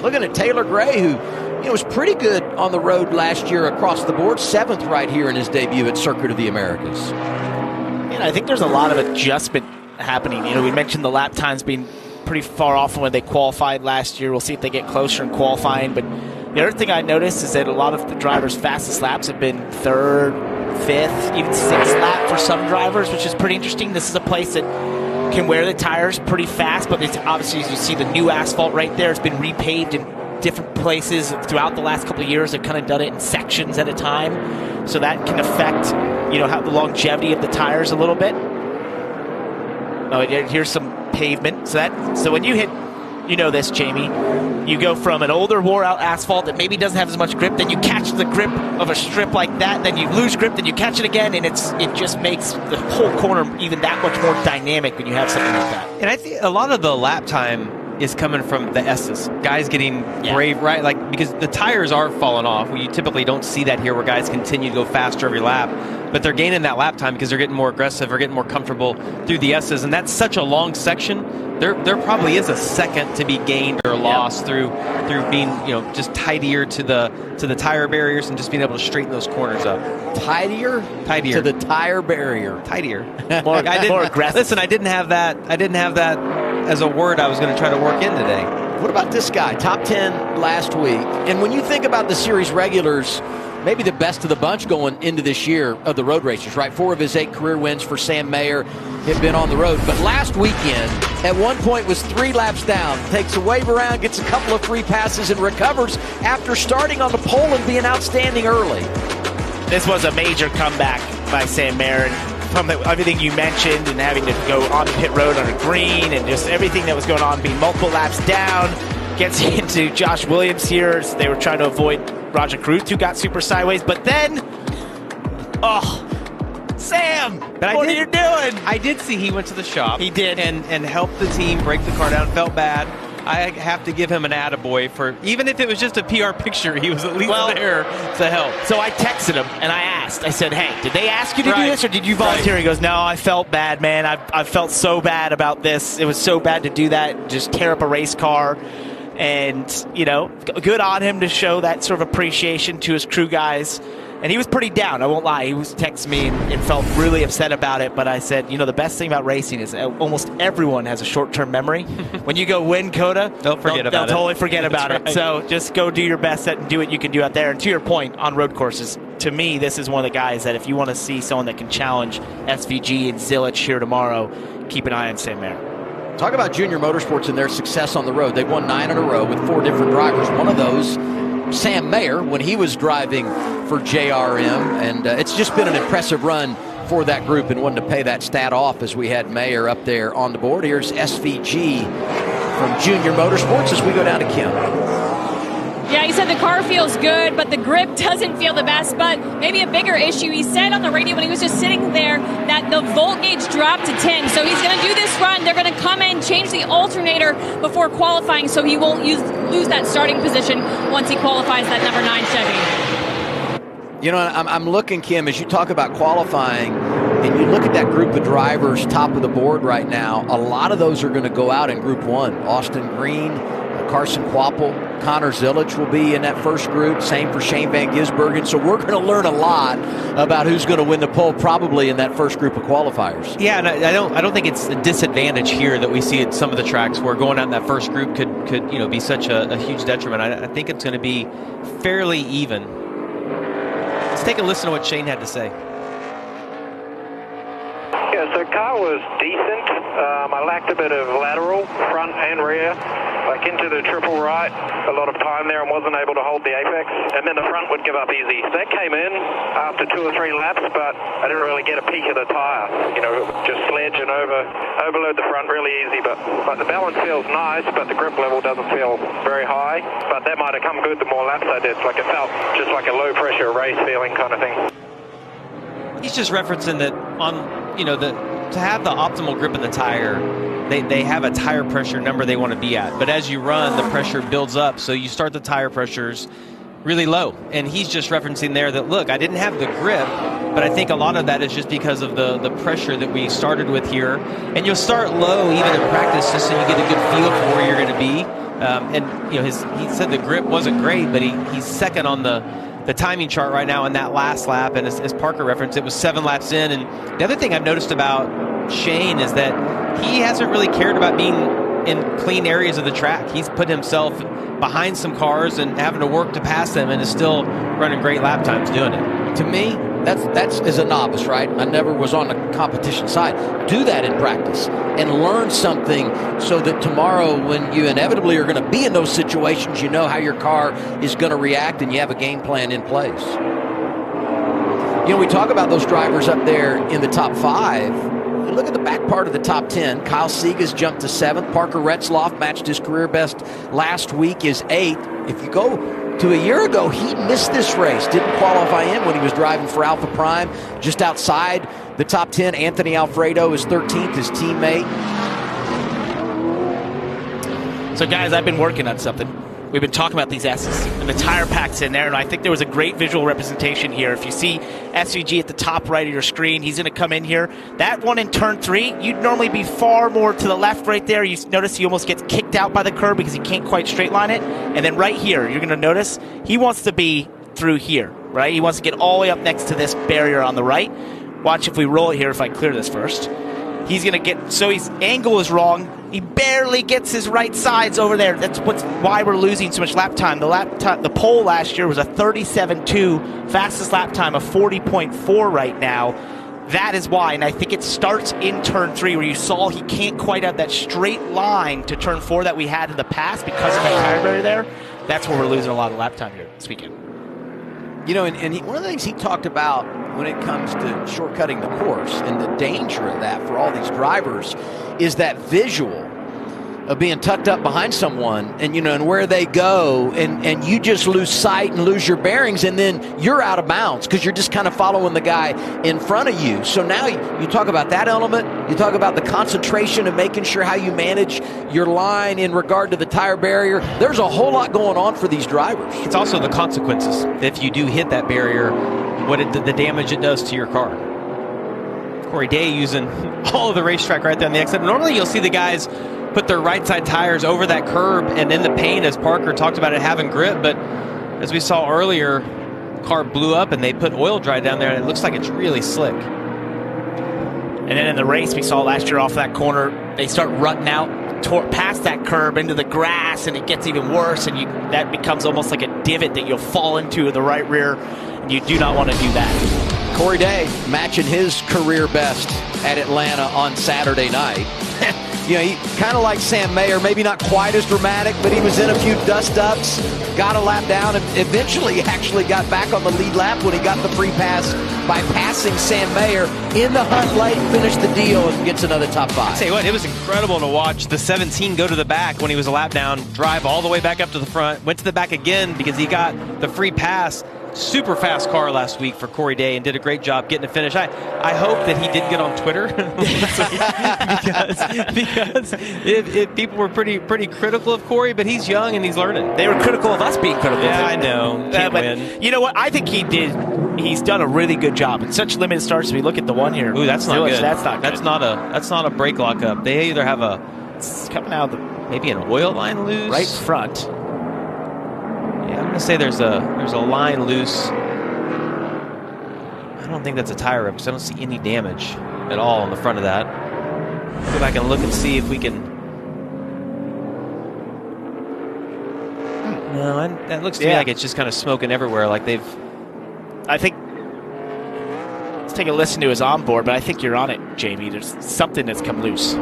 Looking at Taylor Gray, who was pretty good on the road last year across the board, 7th right here in his debut at Circuit of the Americas. And I think there's a lot of adjustment happening. We mentioned the lap times being pretty far off from when they qualified last year. We'll see if they get closer in qualifying. But the other thing I noticed is that a lot of the drivers' fastest laps have been 3rd, 5th, even 6th lap for some drivers, which is pretty interesting. This is a place that can wear the tires pretty fast, but it's obviously, as you see, the new asphalt right there. It's been repaved in different places throughout the last couple of years. They've kind of done it in sections at a time, so that can affect how the longevity of the tires a little bit. Oh, here's some pavement. So when you hit, this, Jamie, you go from an older wore-out asphalt that maybe doesn't have as much grip, then you catch the grip of a strip like that, then you lose grip, then you catch it again, and it just makes the whole corner even that much more dynamic when you have something like that. And I think a lot of the lap time is coming from the S's. Guys getting brave, right? Like, because the tires are falling off. You typically don't see that here where guys continue to go faster every lap. But they're gaining that lap time because they're getting more aggressive or getting more comfortable through the S's. And that's such a long section. There probably is a second to be gained or lost through being, just tidier to the tire barriers and just being able to straighten those corners up. Tidier to the tire barrier. Tidier. More aggressive. Listen, I didn't have that as a word I was going to try to work in today. What about this guy? Top 10 last week. And when you think about the series regulars, maybe the best of the bunch going into this year of the road racers, right? 4 of his 8 career wins for Sam Mayer have been on the road. But last weekend, at one point, was 3 laps down, takes a wave around, gets a couple of free passes, and recovers after starting on the pole and being outstanding early. This was a major comeback by Sam Mayer. From everything you mentioned and having to go on the pit road on a green and just everything that was going on, being multiple laps down, gets into Josh Williams here. They were trying to avoid Roger Cruz, who got super sideways. But then, Sam, what are you doing? I did see he went to the shop. He did. And helped the team break the car down. Felt bad. I have to give him an attaboy for, even if it was just a PR picture, he was at least there to help. So I texted him and I asked, I said, hey, did they ask you to do this or did you volunteer? He goes, no, I felt bad, man. I felt so bad about this. It was so bad to do that, just tear up a race car. And, good on him to show that sort of appreciation to his crew guys. And he was pretty down, I won't lie. He was texting me and felt really upset about it. But I said, the best thing about racing is almost everyone has a short-term memory. When you go win COTA, they'll totally forget about it. So just go do your best and do what you can do out there. And to your point, on road courses, to me, this is one of the guys that if you want to see someone that can challenge SVG and Zilich here tomorrow, keep an eye on Sam Mayer. Talk about Junior Motorsports and their success on the road. They've won 9 in a row with 4 different drivers. One of those, Sam Mayer, when he was driving for JRM, and it's just been an impressive run for that group, and wanted to pay that stat off as we had Mayer up there on the board. Here's SVG from Junior Motorsports as we go down to Kim. Yeah, he said the car feels good, but the grip doesn't feel the best. But maybe a bigger issue, he said on the radio when he was just sitting there that the volt gauge dropped to 10. So he's going to do this run. They're going to come in, change the alternator before qualifying, so he won't lose that starting position once he qualifies that number 9 Chevy. I'm looking, Kim, as you talk about qualifying, and you look at that group of drivers top of the board right now, a lot of those are going to go out in Group 1. Austin Green, Carson Quapple, Connor Zilich will be in that first group. Same for Shane Van Gisbergen. So we're going to learn a lot about who's going to win the pole probably in that first group of qualifiers. Yeah, and I don't think it's a disadvantage here that we see at some of the tracks where going out in that first group could be such a huge detriment. I think it's going to be fairly even. Let's take a listen to what Shane had to say. Yeah, so car was decent. I lacked a bit of lateral, front and rear, like into the triple right a lot of time there and wasn't able to hold the apex. And then the front would give up easy. So that came in after 2 or 3 laps, but I didn't really get a peek of the tire. Just sledge and overload the front really easy. But the balance feels nice, but the grip level doesn't feel very high. But that might have come good the more laps I did. Like it felt just like a low pressure race feeling kind of thing. He's just referencing that to have the optimal grip in the tire, they have a tire pressure number they want to be at. But as you run, the pressure builds up. So you start the tire pressures really low. And he's just referencing there that, look, I didn't have the grip, but I think a lot of that is just because of the pressure that we started with here. And you'll start low even in practice just so you get a good feel for where you're going to be. He said the grip wasn't great, but he's second on the timing chart right now in that last lap, and as Parker referenced, it was 7 laps in. And the other thing I've noticed about Shane is that he hasn't really cared about being in clean areas of the track. He's put himself behind some cars and having to work to pass them, and is still running great lap times doing it. To me, that's as a novice, right? I never was on the competition side. Do that in practice and learn something so that tomorrow when you inevitably are going to be in those situations, you know how your car is going to react and you have a game plan in place. We talk about those drivers up there in the top 5. Look at the back part of the top 10. Kyle Segas jumped to 7th. Parker Retzloff matched his career best last week, is 8th. If you go to a year ago, he missed this race, didn't qualify in when he was driving for Alpha Prime, just outside the top 10. Anthony Alfredo is 13th, his teammate. So, guys, I've been working on something. We've been talking about these S's and the tire packs in there, and I think there was a great visual representation here. If you see SVG at the top right of your screen, he's going to come in here. That one in turn 3, you'd normally be far more to the left right there. You notice he almost gets kicked out by the curb because he can't quite straight line it. And then right here, you're going to notice he wants to be through here, right? He wants to get all the way up next to this barrier on the right. Watch if we roll it here, if I clear this first. He's going to get, so his angle is wrong. He barely gets his right sides over there. That's why we're losing so much lap time. The pole last year was a 37.2, fastest lap time of 40.4 right now. That is why, and I think it starts in turn 3 where you saw he can't quite have that straight line to turn 4 that we had in the past because of that tire barrier there. That's where we're losing a lot of lap time here this weekend. You know, and one of the things he talked about when it comes to shortcutting the course and the danger of that for all these drivers is that visual of being tucked up behind someone and, you know, and where they go and you just lose sight and lose your bearings and then you're out of bounds because you're just kind of following the guy in front of you. So now you talk about that element, you talk about the concentration and making sure how you manage your line in regard to the tire barrier. There's a whole lot going on for these drivers. It's also the consequences. If you do hit that barrier, the damage it does to your car. Corey Day using all of the racetrack right there on the exit. Normally you'll see the guys put their right side tires over that curb and in the paint, as Parker talked about it having grip, but as we saw earlier, car blew up and they put oil dry down there and it looks like it's really slick. And then in the race we saw last year off that corner, they start rutting out past that curb into the grass and it gets even worse and that becomes almost like a divot that you'll fall into the right rear and you do not want to do that. Corey Day matching his career best at Atlanta on Saturday night. You know, he kind of like Sam Mayer, maybe not quite as dramatic, but he was in a few dust-ups, got a lap down, and eventually actually got back on the lead lap when he got the free pass by passing Sam Mayer in the hunt late, finished the deal, and gets another top 5. I'll tell you what, it was incredible to watch the 17 go to the back when he was a lap down, drive all the way back up to the front, went to the back again because he got the free pass. Super fast car last week for Corey Day and did a great job getting a finish. I hope that he did get on Twitter because people were pretty critical of Corey, but he's young and he's learning. They were critical of us being critical. Yeah, I know. Can't win. You know what? I think he's done a really good job in such limited starts. We look at the one here. Ooh, that's not good. That's not good. That's not a brake lockup. They either have it's coming out of maybe an oil line loose right front. Yeah, I'm gonna say there's a line loose. I don't think that's a tire rip because I don't see any damage at all on the front of that. Go back and look and see if we can. No, that looks to me like it's just kind of smoking everywhere. Like they've. I think. Let's take a listen to his onboard, but I think you're on it, Jamie. There's something that's come loose.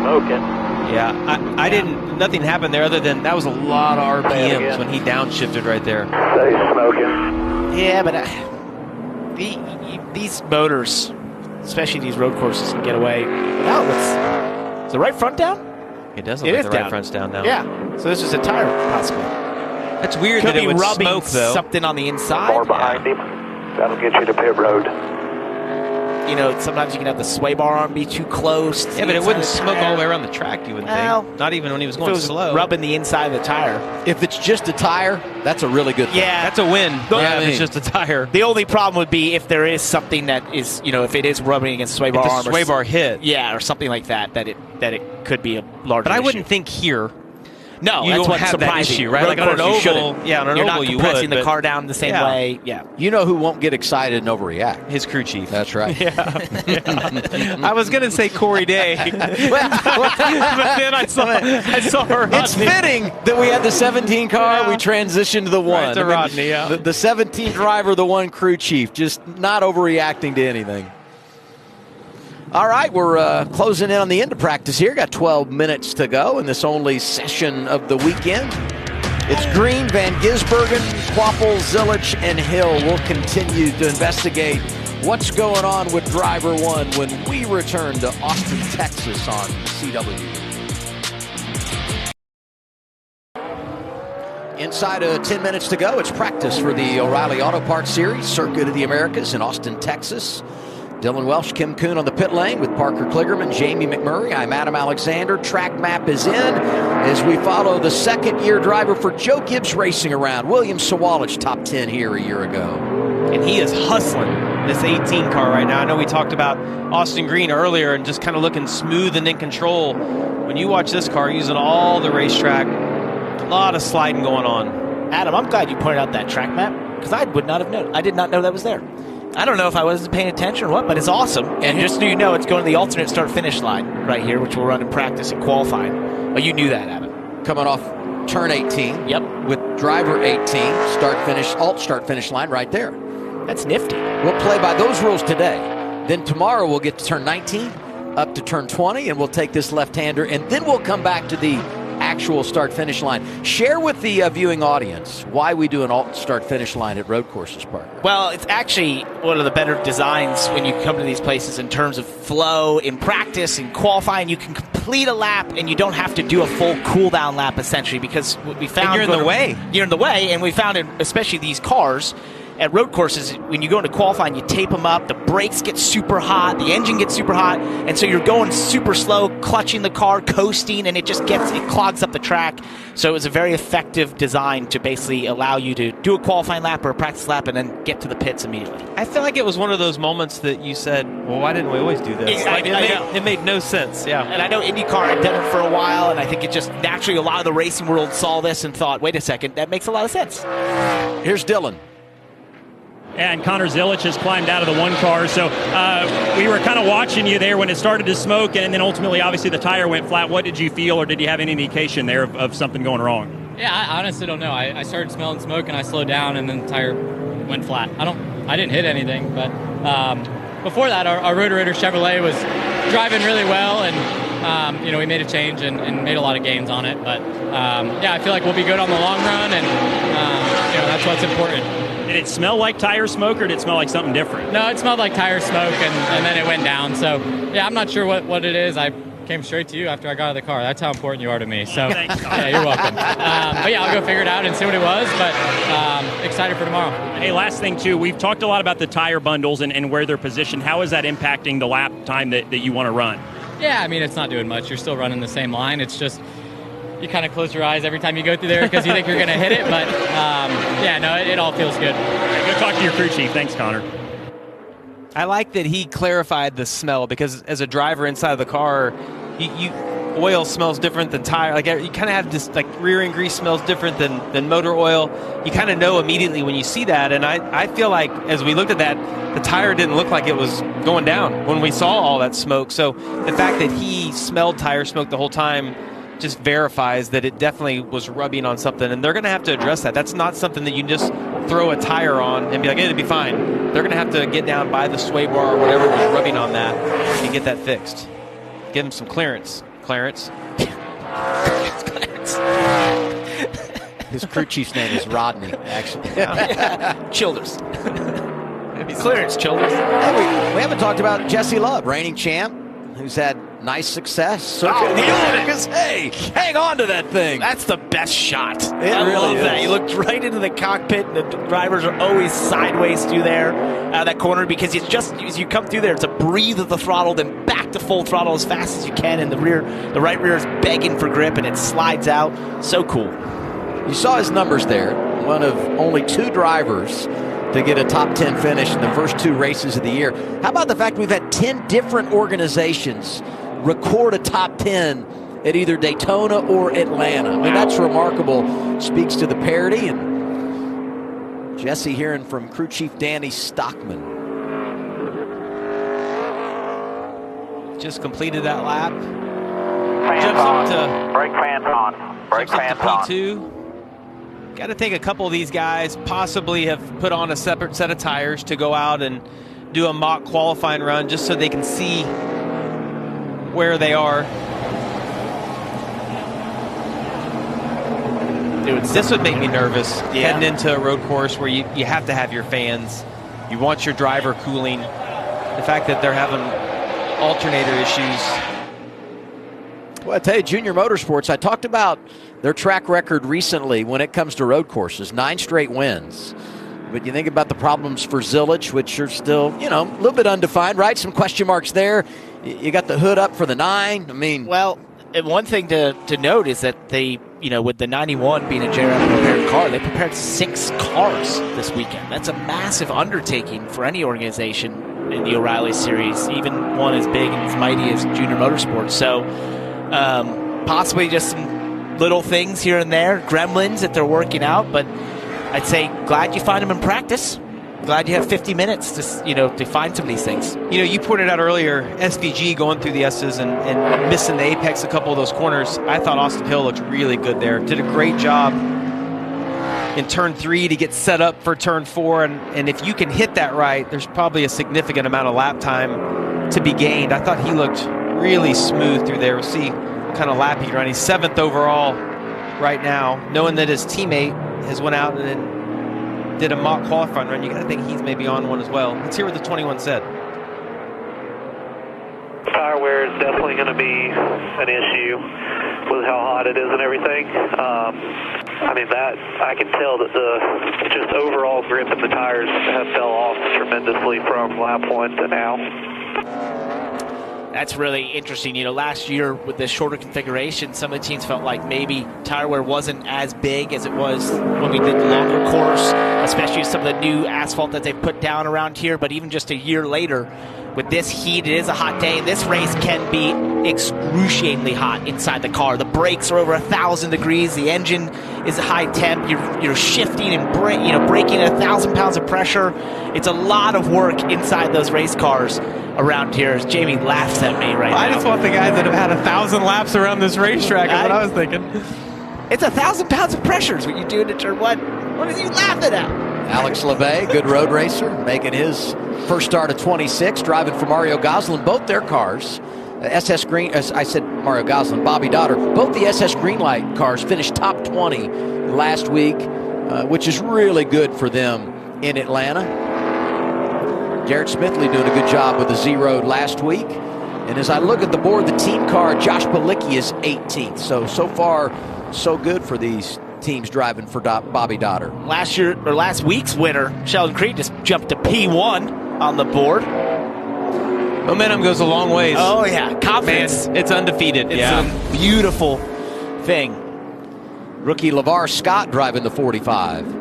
Smoking. Yeah, nothing happened there other than that was a lot of RPMs when he downshifted right there. Stay smoking. Yeah, but these motors, especially these road courses, can get away. Now, is the right front down? It does look like the right front's down now. Yeah, so this is a tire, possibly. That's weird that it would smoke, though. Something on the inside. More behind him. That'll get you to pit road. You know, sometimes you can have the sway bar arm be too close. Yeah, but it wouldn't smoke all the way around the track, you wouldn't think. Not even when he was going slow. Rubbing the inside of the tire. If it's just a tire, that's a really good thing. Yeah. That's a win. If it's just a tire. The only problem would be if there is something that is, you know, if it is rubbing against sway bar arm. If the sway bar hit. Yeah, or something like that, that it could be a larger But I issue. wouldn't think here. No, you that's don't what's have surprising. that issue, right? Like on an oval, yeah, on an You're oval not you compressing would. the car down the same way. Yeah. You know who won't get excited and overreact? His crew chief. That's right. I was going to say Corey Day, but then I saw Rodney. It's fitting that we had the 17 car, we transitioned to the 1. Right to Rodney, yeah. The 17 driver, the 1 crew chief, just not overreacting to anything. All right, we're closing in on the end of practice here. Got 12 minutes to go in this only session of the weekend. It's Green, Van Gisbergen, Quappel, Zilich, and Hill. We'll continue to investigate what's going on with Driver 1 when we return to Austin, Texas on CW. Inside of 10 minutes to go, it's practice for the O'Reilly Auto Parts Series, Circuit of the Americas in Austin, Texas. Dylan Welsh, Kim Kuhn on the pit lane with Parker Kligerman, Jamie McMurray. I'm Adam Alexander. Track map is in as we follow the second-year driver for Joe Gibbs Racing around. William Sawalich, top 10 here a year ago. And he is hustling this 18 car right now. I know we talked about Austin Green earlier and just kind of looking smooth and in control. When you watch this car using all the racetrack, a lot of sliding going on. Adam, I'm glad you pointed out that track map because I would not have known. I did not know that was there. I don't know if I wasn't paying attention or what, but it's awesome. And just so you know, it's going to the alternate start-finish line right here, which we'll run in practice and qualifying. Oh, you knew that, Adam. Coming off turn 18. Yep. With driver 18, alt start-finish line right there. That's nifty. We'll play by those rules today. Then tomorrow we'll get to turn 19, up to turn 20, and we'll take this left-hander, and then we'll come back to the actual start-finish line. Share with the viewing audience why we do an alt start-finish line at road courses, Parker. Well, it's actually one of the better designs when you come to these places in terms of flow, in practice, in qualifying. You can complete a lap, and you don't have to do a full cool-down lap, essentially, because what we found... And you're in the way. You're in the way, and we found, especially these cars, at road courses, when you go into qualifying, you tape them up, the brakes get super hot, the engine gets super hot, and so you're going super slow, clutching the car, coasting, and it clogs up the track. So it was a very effective design to basically allow you to do a qualifying lap or a practice lap and then get to the pits immediately. I feel like it was one of those moments that you said, well, why didn't we always do this? It made no sense, yeah. And I know IndyCar had done it for a while, and I think it just naturally a lot of the racing world saw this and thought, wait a second, that makes a lot of sense. Here's Dylan. And Connor Zilic has climbed out of the one car. So we were kind of watching you there when it started to smoke, and then ultimately, obviously, the tire went flat. What did you feel, or did you have any indication there of something going wrong? Yeah, I honestly don't know. I started smelling smoke, and I slowed down, and then the tire went flat. I didn't hit anything, but before that, our Rotarator Chevrolet was driving really well, and we made a change and made a lot of gains on it. But yeah, I feel like we'll be good on the long run, and that's what's important. Did it smell like tire smoke, or did it smell like something different? No, it smelled like tire smoke, and then it went down. So, yeah, I'm not sure what it is. I came straight to you after I got out of the car. That's how important you are to me. So, yeah, you're welcome. But, yeah, I'll go figure it out and see what it was, but excited for tomorrow. Hey, last thing, too, we've talked a lot about the tire bundles and where they're positioned. How is that impacting the lap time that you want to run? Yeah, I mean, it's not doing much. You're still running the same line. It's just you kind of close your eyes every time you go through there because you think you're going to hit it. But, it all feels good. Go talk to your crew chief. Thanks, Connor. I like that he clarified the smell because as a driver inside of the car, oil smells different than tire. Like you kind of have this rear end grease smells different than motor oil. You kind of know immediately when you see that. And I feel like as we looked at that, the tire didn't look like it was going down when we saw all that smoke. So the fact that he smelled tire smoke the whole time just verifies that it definitely was rubbing on something, and they're going to have to address that. That's not something that you just throw a tire on and be like, hey, it'll be fine. They're going to have to get down by the sway bar or whatever was rubbing on that and get that fixed. Give them some clearance. Clarence. His crew chief's name is Rodney, actually. Childers. Clearance, Childers. Hey, we haven't talked about Jesse Love, reigning champ, who's had nice success. Hey, hang on to that thing. That's the best shot. I really love is. that. You looked right into the cockpit, and the drivers are always sideways through there, that corner, because it's just, as you come through there, it's a breathe of the throttle, then back to full throttle as fast as you can, and the right rear is begging for grip, and it slides out. So cool. You saw his numbers there. One of only 2 drivers to get a top 10 finish in the first 2 races of the year. How about the fact we've had 10 different organizations record a top 10 at either Daytona or Atlanta? I mean, that's remarkable. Speaks to the parity. And Jesse hearing from crew chief Danny Stockman. Just completed that lap. Jumps up to brake fans on. Brake fans on. P2. Got to think a couple of these guys possibly have put on a separate set of tires to go out and do a mock qualifying run just so they can see where they are. Dude, this would make me nervous heading into a road course where you have to have your fans. You want your driver cooling. The fact that they're having alternator issues. Well, I tell you, Junior Motorsports, I talked about their track record recently when it comes to road courses. 9 straight wins. But you think about the problems for Zilich, which are still, a little bit undefined, right? Some question marks there. You got the hood up for the 9. I mean, well, one thing to note is that they, with the 91 being a JRM prepared car, they prepared 6 cars this weekend. That's a massive undertaking for any organization in the O'Reilly Series, even one as big and as mighty as Junior Motorsports. So possibly just some little things here and there, gremlins that they're working out, but I'd say glad you find them in practice. Glad you have 50 minutes to find some of these things. You pointed out earlier SVG going through the S's and missing the apex a couple of those corners. I thought Austin Hill looked really good there. Did a great job in turn 3 to get set up for turn 4. And if you can hit that right, there's probably a significant amount of lap time to be gained. I thought he looked really smooth through there. We'll see what kind of lap he runs. He's 7th overall right now, knowing that his teammate has went out and then did a mock qualifying run. You got to think he's maybe on one as well. Let's hear what the 21 said. Tire wear is definitely going to be an issue with how hot it is and everything. I can tell that the just overall grip of the tires have fell off tremendously from lap 1 to now. That's really interesting. Last year with this shorter configuration, some of the teams felt like maybe tire wear wasn't as big as it was when we did the longer course, especially some of the new asphalt that they've put down around here. But even just a year later, with this heat, it is a hot day, and this race can be excruciatingly hot inside the car. The brakes are over 1,000 degrees. The engine is a high temp. You're shifting and braking at 1,000 pounds of pressure. It's a lot of work inside those race cars around here. As Jamie laughs at me right now. I just want the guys that have had 1,000 laps around this racetrack is what I was thinking. It's 1,000 pounds of pressure is what you do into turn 1. What are you laughing at? Alex LeVay, good road racer, making his first start of 26, driving for Mario Gosselin. Both their cars, SS Green, as I said, Mario Gosselin, Bobby Dotter, both the SS Greenlight cars finished top 20 last week, which is really good for them in Atlanta. Jared Smithley doing a good job with the Z-Road last week. And as I look at the board, the team car, Josh Palicki is 18th. So far, so good for these teams driving for Bobby Dotter. Last week's winner, Sheldon Creed, just jumped to P1 on the board. Momentum goes a long ways. Oh, yeah. Confidence. Man, it's undefeated. It's a beautiful thing. Rookie LeVar Scott driving the 45.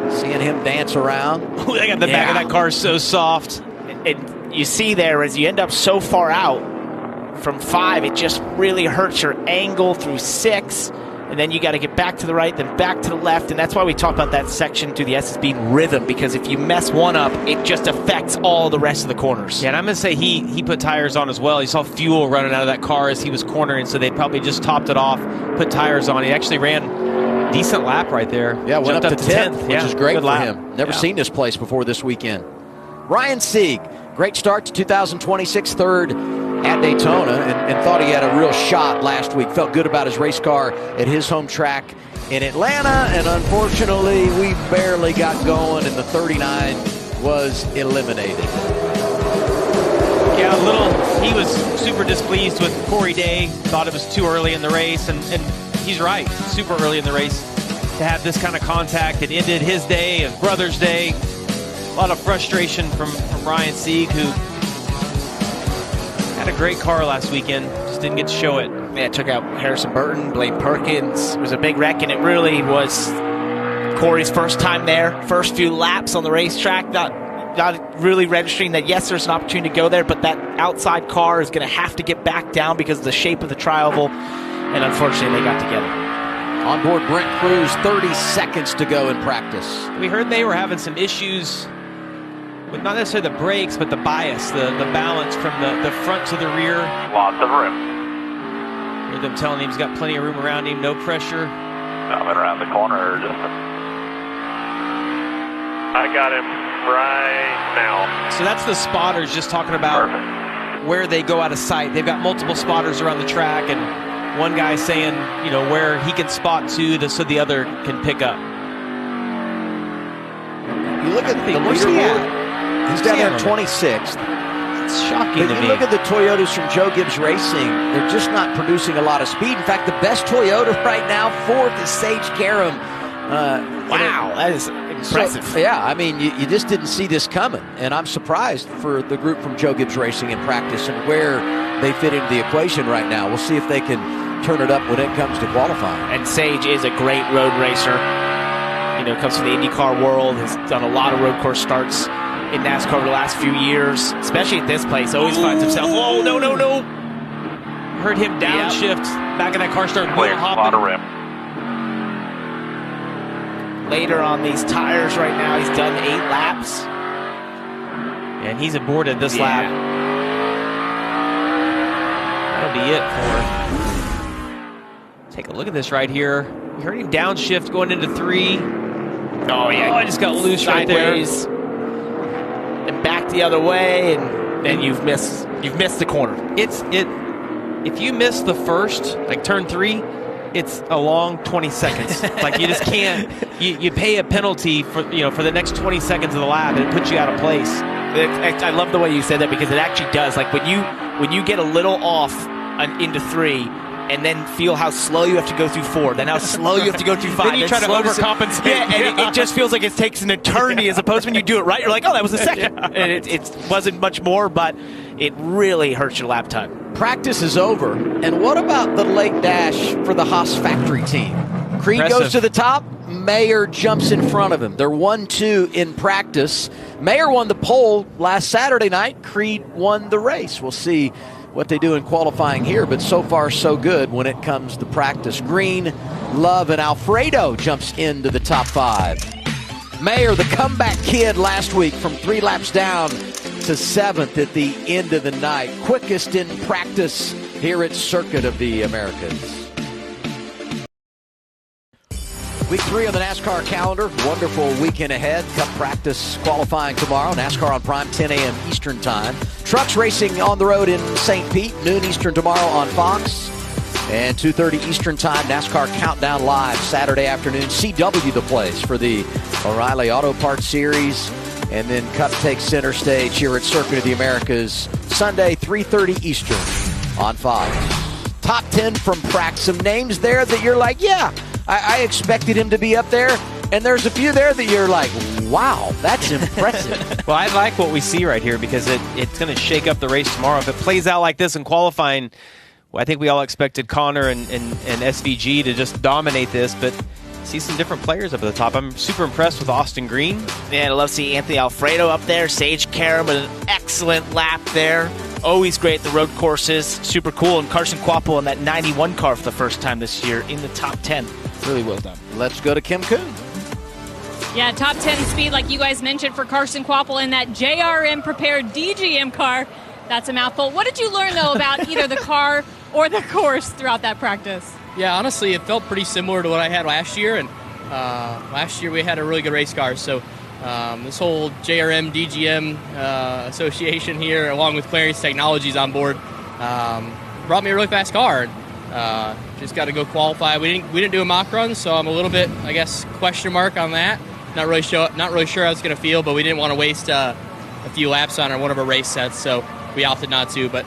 Seeing him dance around. They got the back of that car so soft. And you see there, as you end up so far out from 5, it just really hurts your angle through 6. And then you got to get back to the right, then back to the left. And that's why we talk about that section through the SS being rhythm, because if you mess one up, it just affects all the rest of the corners. Yeah, and I'm going to say he put tires on as well. He saw fuel running out of that car as he was cornering, so they probably just topped it off, put tires on. He actually ran a decent lap right there. Yeah, went up to 10th, which is great for him. Never Yeah. seen this place before this weekend. Ryan Sieg, great start to 2026, third at Daytona, and thought he had a real shot last week. Felt good about his race car at his home track in Atlanta, and unfortunately, we barely got going, and the 39 was eliminated. Yeah, he was super displeased with Corey Day, thought it was too early in the race, and he's right, super early in the race to have this kind of contact. It ended his day, his brother's day. A lot of frustration from Ryan Sieg, who had a great car last weekend, just didn't get to show it. Yeah, took out Harrison Burton, Blaine Perkins. It was a big wreck, and it really was Corey's first time there, first few laps on the racetrack. Not really registering that, yes, there's an opportunity to go there, but that outside car is going to have to get back down because of the shape of the tri-oval, and unfortunately they got together. On board Brent Cruz, 30 seconds to go in practice. We heard they were having some issues with not necessarily the brakes, but the bias, the balance from the front to the rear. Lots of room. Heard them telling him he's got plenty of room around him, no pressure. Coming around the corner. I got him right now. So that's the spotters just talking about where they go out of sight. They've got multiple spotters around the track, and one guy saying, where he can spot to so the other can pick up. You look at the leaderboard. He's down there 26th. It's shocking to If me. you look at the Toyotas from Joe Gibbs Racing, they're just not producing a lot of speed. In fact, the best Toyota right now, 4th, is Sage Karam. Wow, that is Impressive. So, yeah, I mean, you just didn't see this coming, and I'm surprised for the group from Joe Gibbs Racing in practice and where they fit into the equation right now. We'll see if they can turn it up when it comes to qualifying. And Sage is a great road racer. Comes from the IndyCar world, has done a lot of road course starts in NASCAR over the last few years, especially at this place. Always finds himself, oh, no. Heard him downshift back in that car, started wheel hopping. Later on these tires right now, he's done 8 laps. And he's aborted this lap. That'll be it for. Take a look at this right here. You heard him downshift going into 3. Oh, yeah. I just got loose sideways. right there. And back the other way, and then you've missed the corner. If you miss the first, like turn 3, it's a long 20 seconds. Like you just can't. You pay a penalty for the next 20 seconds of the lap, and it puts you out of place. I love the way you said that, because it actually does. Like when you get a little off into 3. And then feel how slow you have to go through 4. Then how slow you have to go through 5. Then you try to overcompensate. Yeah, and it just feels like it takes an eternity, as opposed to when you do it right, you're like, oh, that was a second. Yeah. And it wasn't much more, but it really hurts your lap time. Practice is over. And what about the late dash for the Haas factory team? Creed goes to the top. Mayer jumps in front of him. They're 1-2 in practice. Mayer won the pole last Saturday night. Creed won the race. We'll see what they do in qualifying here, but so far so good when it comes to practice. Green, Love, and Alfredo jumps into the top 5. Mayer, the comeback kid last week, from 3 laps down to 7th at the end of the night. Quickest in practice here at Circuit of the Americas. Week 3 of the NASCAR calendar. Wonderful weekend ahead. Cup practice qualifying tomorrow. NASCAR on Prime, 10 a.m. Eastern Time. Trucks racing on the road in St. Pete, noon Eastern tomorrow on Fox. And 2:30 Eastern Time, NASCAR Countdown Live Saturday afternoon. CW the place for the O'Reilly Auto Parts Series. And then Cup takes center stage here at Circuit of the Americas Sunday, 3:30 Eastern on Fox. Top 10 from Prax. Some names there that you're like, yeah, I expected him to be up there. And there's a few there that you're like, wow, that's impressive. Well, I like what we see right here, because it's going to shake up the race tomorrow. If it plays out like this in qualifying, well, I think we all expected Connor and SVG to just dominate this, but see some different players up at the top. I'm super impressed with Austin Green. Yeah, I love seeing Anthony Alfredo up there. Sage Karam with an excellent lap there. Always great at the road courses. Super cool. And Carson Kvapil in that 91 car for the first time this year in the top 10. Really well done. Let's go to Kim Kuhn. Yeah, top 10 speed, like you guys mentioned, for Carson Kvapil in that JRM-prepared DGM car. That's a mouthful. What did you learn, though, about either the car or the course throughout that practice? Yeah, honestly, it felt pretty similar to what I had last year. And last year we had a really good race car. So this whole JRM, DGM association here, along with Clarence Technologies on board, brought me a really fast car. Just got to go qualify. We didn't do a mock run, so I'm a little bit, I guess, question mark on that. Not really sure how I was going to feel, but we didn't want to waste a few laps on one of our race sets, so we opted not to. But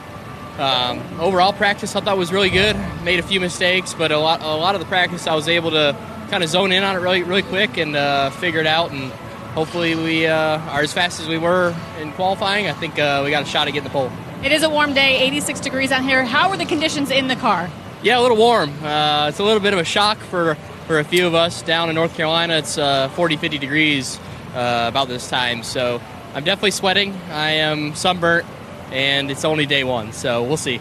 overall practice I thought was really good. Made a few mistakes, but a lot of the practice I was able to kind of zone in on it really quick and figure it out. And hopefully we are as fast as we were in qualifying. I think we got a shot at getting the pole. It is a warm day, 86 degrees out here. How are the conditions in the car? Yeah, a little warm. It's a little bit of a shock for a few of us. Down in North Carolina, it's 40, 50 degrees about this time. So I'm definitely sweating. I am sunburnt, and it's only day 1, so we'll see.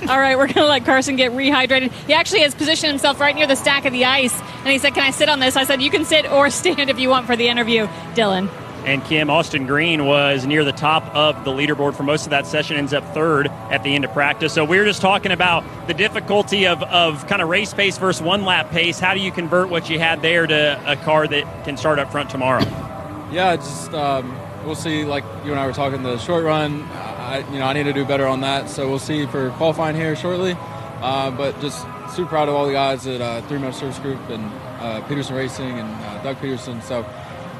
All right, we're going to let Carson get rehydrated. He actually has positioned himself right near the stack of the ice, and he said, can I sit on this? I said, you can sit or stand if you want for the interview. Dylan. And Kim, Austin Green was near the top of the leaderboard for most of that session, ends up 3rd at the end of practice. So we were just talking about the difficulty of kind of race pace versus one-lap pace. How do you convert what you had there to a car that can start up front tomorrow? Yeah, just we'll see. Like you and I were talking, the short run, I need to do better on that. So we'll see for qualifying here shortly. But just super proud of all the guys at Three Motor Service Group and Peterson Racing and Doug Peterson. So,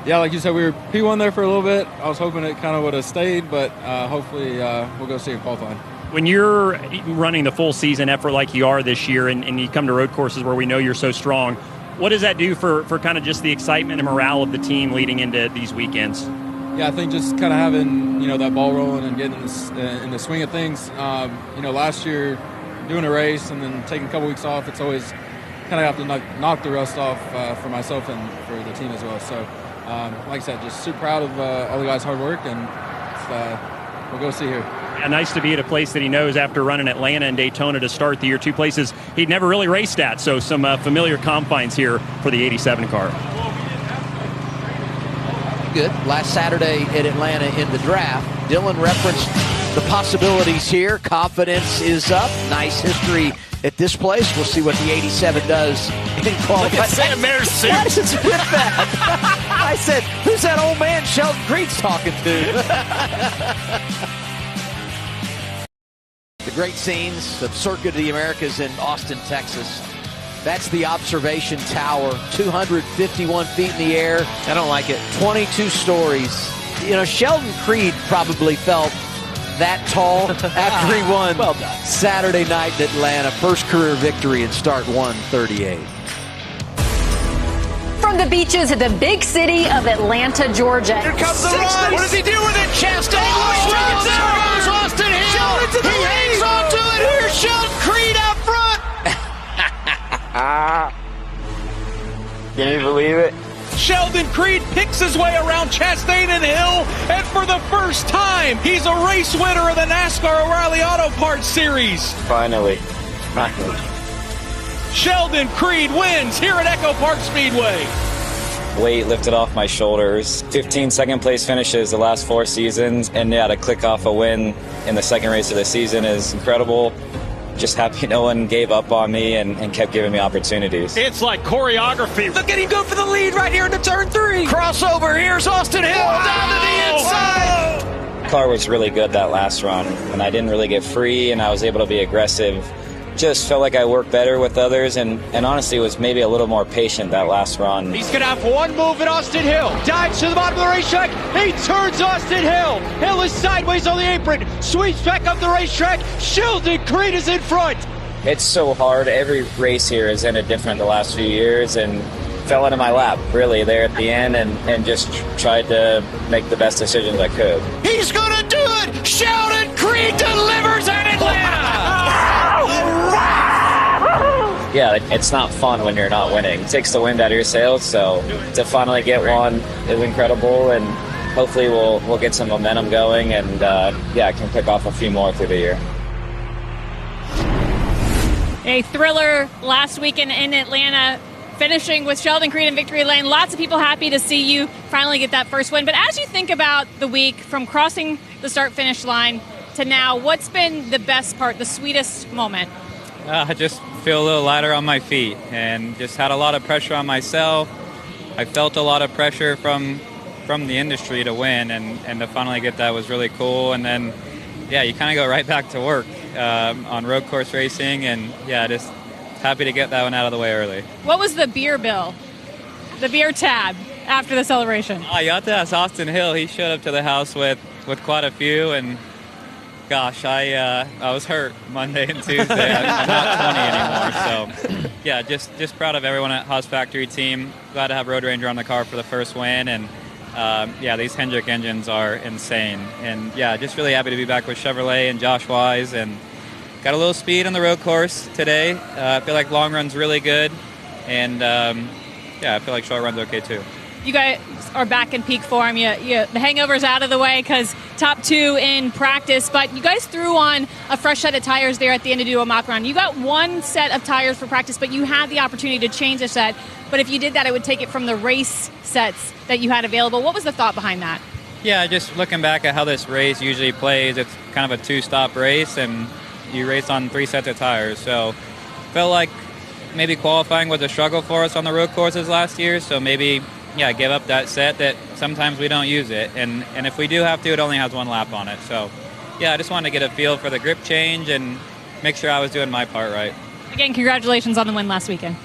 yeah, like you said, we were P1 there for a little bit. I was hoping it kind of would have stayed, but hopefully we'll go see it qualifying. When you're running the full season effort like you are this year and you come to road courses where we know you're so strong, what does that do for kind of just the excitement and morale of the team leading into these weekends? Yeah, I think just kind of having, that ball rolling and getting in the swing of things. Last year doing a race and then taking a couple weeks off, it's always kind of have to knock the rust off for myself and for the team as well. So, like I said, just super proud of all the guys' hard work, and we'll go see here. Yeah, nice to be at a place that he knows after running Atlanta and Daytona to start the year, 2 places he'd never really raced at, so some familiar confines here for the 87 car. Good. Last Saturday at Atlanta in the draft, Dylan referenced the possibilities here. Confidence is up. Nice history at this place. We'll see what the 87 does in qualifying. Look at Sam Mayor's suit. What is with that? I said, who's that old man Sheldon Creed's talking to? The great scenes of Circuit of the Americas in Austin, Texas. That's the observation tower, 251 feet in the air. I don't like it. 22 stories. Sheldon Creed probably felt that tall after he won Saturday night in Atlanta. First career victory in start 138. From the beaches of the big city of Atlanta, Georgia. Here comes the run. What does he do with it? Chastain. There goes Austin Hill. He hangs on to it. Here's Sheldon Creed out front. Can you believe it? Sheldon Creed picks his way around Chastain and Hill, and for the first time, he's a race winner of the NASCAR O'Reilly Auto Parts Series. Finally. Sheldon Creed wins here at Echo Park Speedway. Weight lifted off my shoulders. 15 second place finishes the last 4 seasons, and to click off a win in the second race of the season is incredible. Just happy no one gave up on me and kept giving me opportunities. It's like choreography. Look at him go for the lead right here into turn 3. Crossover. Here's Austin Hill down to the inside. The car was really good that last run, and I didn't really get free, and I was able to be aggressive. Just felt like I worked better with others, and honestly was maybe a little more patient that last run. He's going to have one move at Austin Hill. Dives to the bottom of the racetrack. He turns Austin Hill. Hill is sideways on the apron. Sweeps back up the racetrack. Sheldon Creed is in front. It's so hard. Every race here has ended different the last few years, and fell into my lap really there at the end, and just tried to make the best decisions I could. He's going to do it. Sheldon Creed delivers at Atlanta. Yeah, it's not fun when you're not winning. It takes the wind out of your sails, so to finally get one is incredible, and hopefully we'll get some momentum going, and I can pick off a few more through the year. A thriller last weekend in Atlanta, finishing with Sheldon Creed in victory lane. Lots of people happy to see you finally get that first win. But as you think about the week, from crossing the start-finish line to now, what's been the best part, the sweetest moment? I just feel a little lighter on my feet and just had a lot of pressure on myself. I felt a lot of pressure from the industry to win, and to finally get that was really cool. And then, you kind of go right back to work on road course racing, and just happy to get that one out of the way early. What was the beer bill, the beer tab after the celebration? You have to ask Austin Hill. He showed up to the house with quite a few, and gosh, I was hurt Monday and Tuesday. I'm not 20 anymore. So, just proud of everyone at Haas Factory team. Glad to have Road Ranger on the car for the first win. And, these Hendrick engines are insane. And, just really happy to be back with Chevrolet and Josh Wise. And got a little speed on the road course today. I feel like long run's really good. And, I feel like short run's okay, too. You guys are back in peak form. The hangover's out of the way because top 2 in practice, but you guys threw on a fresh set of tires there at the end to do a mock run. You got one set of tires for practice, but you had the opportunity to change a set. But if you did that, it would take it from the race sets that you had available. What was the thought behind that? Yeah, just looking back at how this race usually plays, it's kind of a 2-stop race, and you race on 3 sets of tires. So felt like maybe qualifying was a struggle for us on the road courses last year, so maybe give up that set that sometimes we don't use it. And if we do have to, it only has 1 lap on it. So, I just wanted to get a feel for the grip change and make sure I was doing my part right. Again, congratulations on the win last weekend.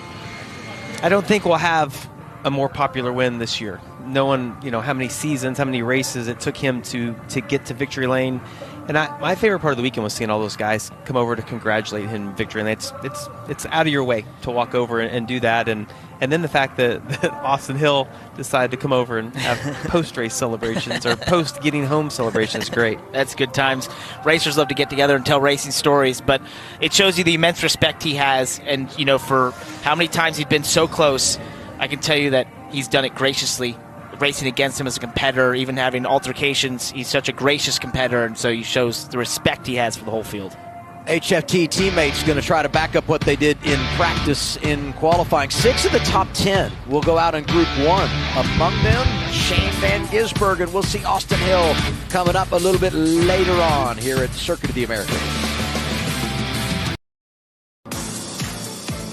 I don't think we'll have a more popular win this year. Knowing, how many seasons, how many races it took him to get to victory lane. And my favorite part of the weekend was seeing all those guys come over to congratulate him in victory lane. It's out of your way to walk over and do that. And And then the fact that Austin Hill decided to come over and have post-race celebrations or post-getting home celebrations is great. That's good times. Racers love to get together and tell racing stories, but it shows you the immense respect he has. And, for how many times he's been so close, I can tell you that he's done it graciously. Racing against him as a competitor, even having altercations, he's such a gracious competitor, and so he shows the respect he has for the whole field. HFT teammates going to try to back up what they did in practice in qualifying. 6 of the top 10 will go out in Group 1. Among them, Shane Van Gisbergen, and we'll see Austin Hill coming up a little bit later on here at Circuit of the Americas.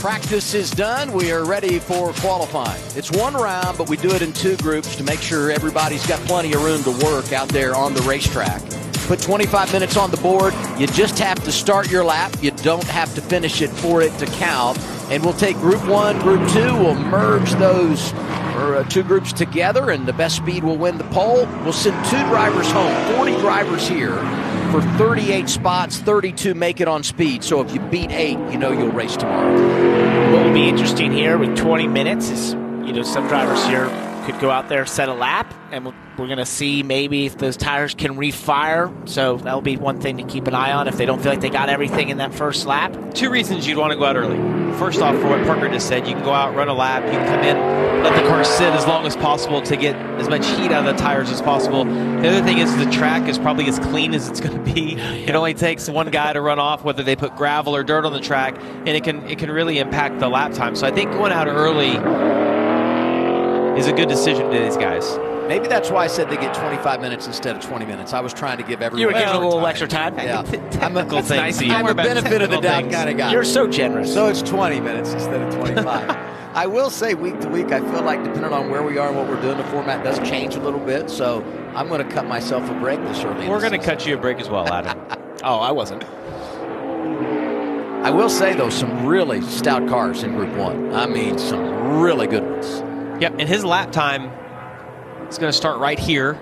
Practice is done. We are ready for qualifying. It's one round, but we do it in 2 groups to make sure everybody's got plenty of room to work out there on the racetrack. Put 25 minutes on the board. You just have to start your lap. You don't have to finish it for it to count. And we'll take Group 1, Group 2. We'll merge those 2 groups together, and the best speed will win the pole. We'll send 2 drivers home, 40 drivers here for 38 spots, 32 make it on speed. So if you beat 8, you'll race tomorrow. What will be interesting here with 20 minutes is, some drivers here could go out there, set a lap, and we're going to see maybe if those tires can refire. So that'll be one thing to keep an eye on if they don't feel like they got everything in that first lap. 2 reasons you'd want to go out early. First off, for what Parker just said, you can go out, run a lap, you can come in, let the car sit as long as possible to get as much heat out of the tires as possible. The other thing is the track is probably as clean as it's going to be. It only takes one guy to run off, whether they put gravel or dirt on the track, and it can really impact the lap time. So I think going out early is a good decision to these guys. Maybe that's why I said they get 25 minutes instead of 20 minutes. I was trying to give everyone. You were giving a little extra time. Yeah, I'm a benefit of the doubt kind of guy. You're so generous. So it's 20 minutes instead of 25. I will say week to week, I feel like depending on where we are and what we're doing, the format does change a little bit. So I'm going to cut myself a break this early. We're going to cut you a break as well, Adam. Oh, I wasn't. I will say, though, some really stout cars in Group 1. I mean, some really good ones. Yep, and his lap time is going to start right here.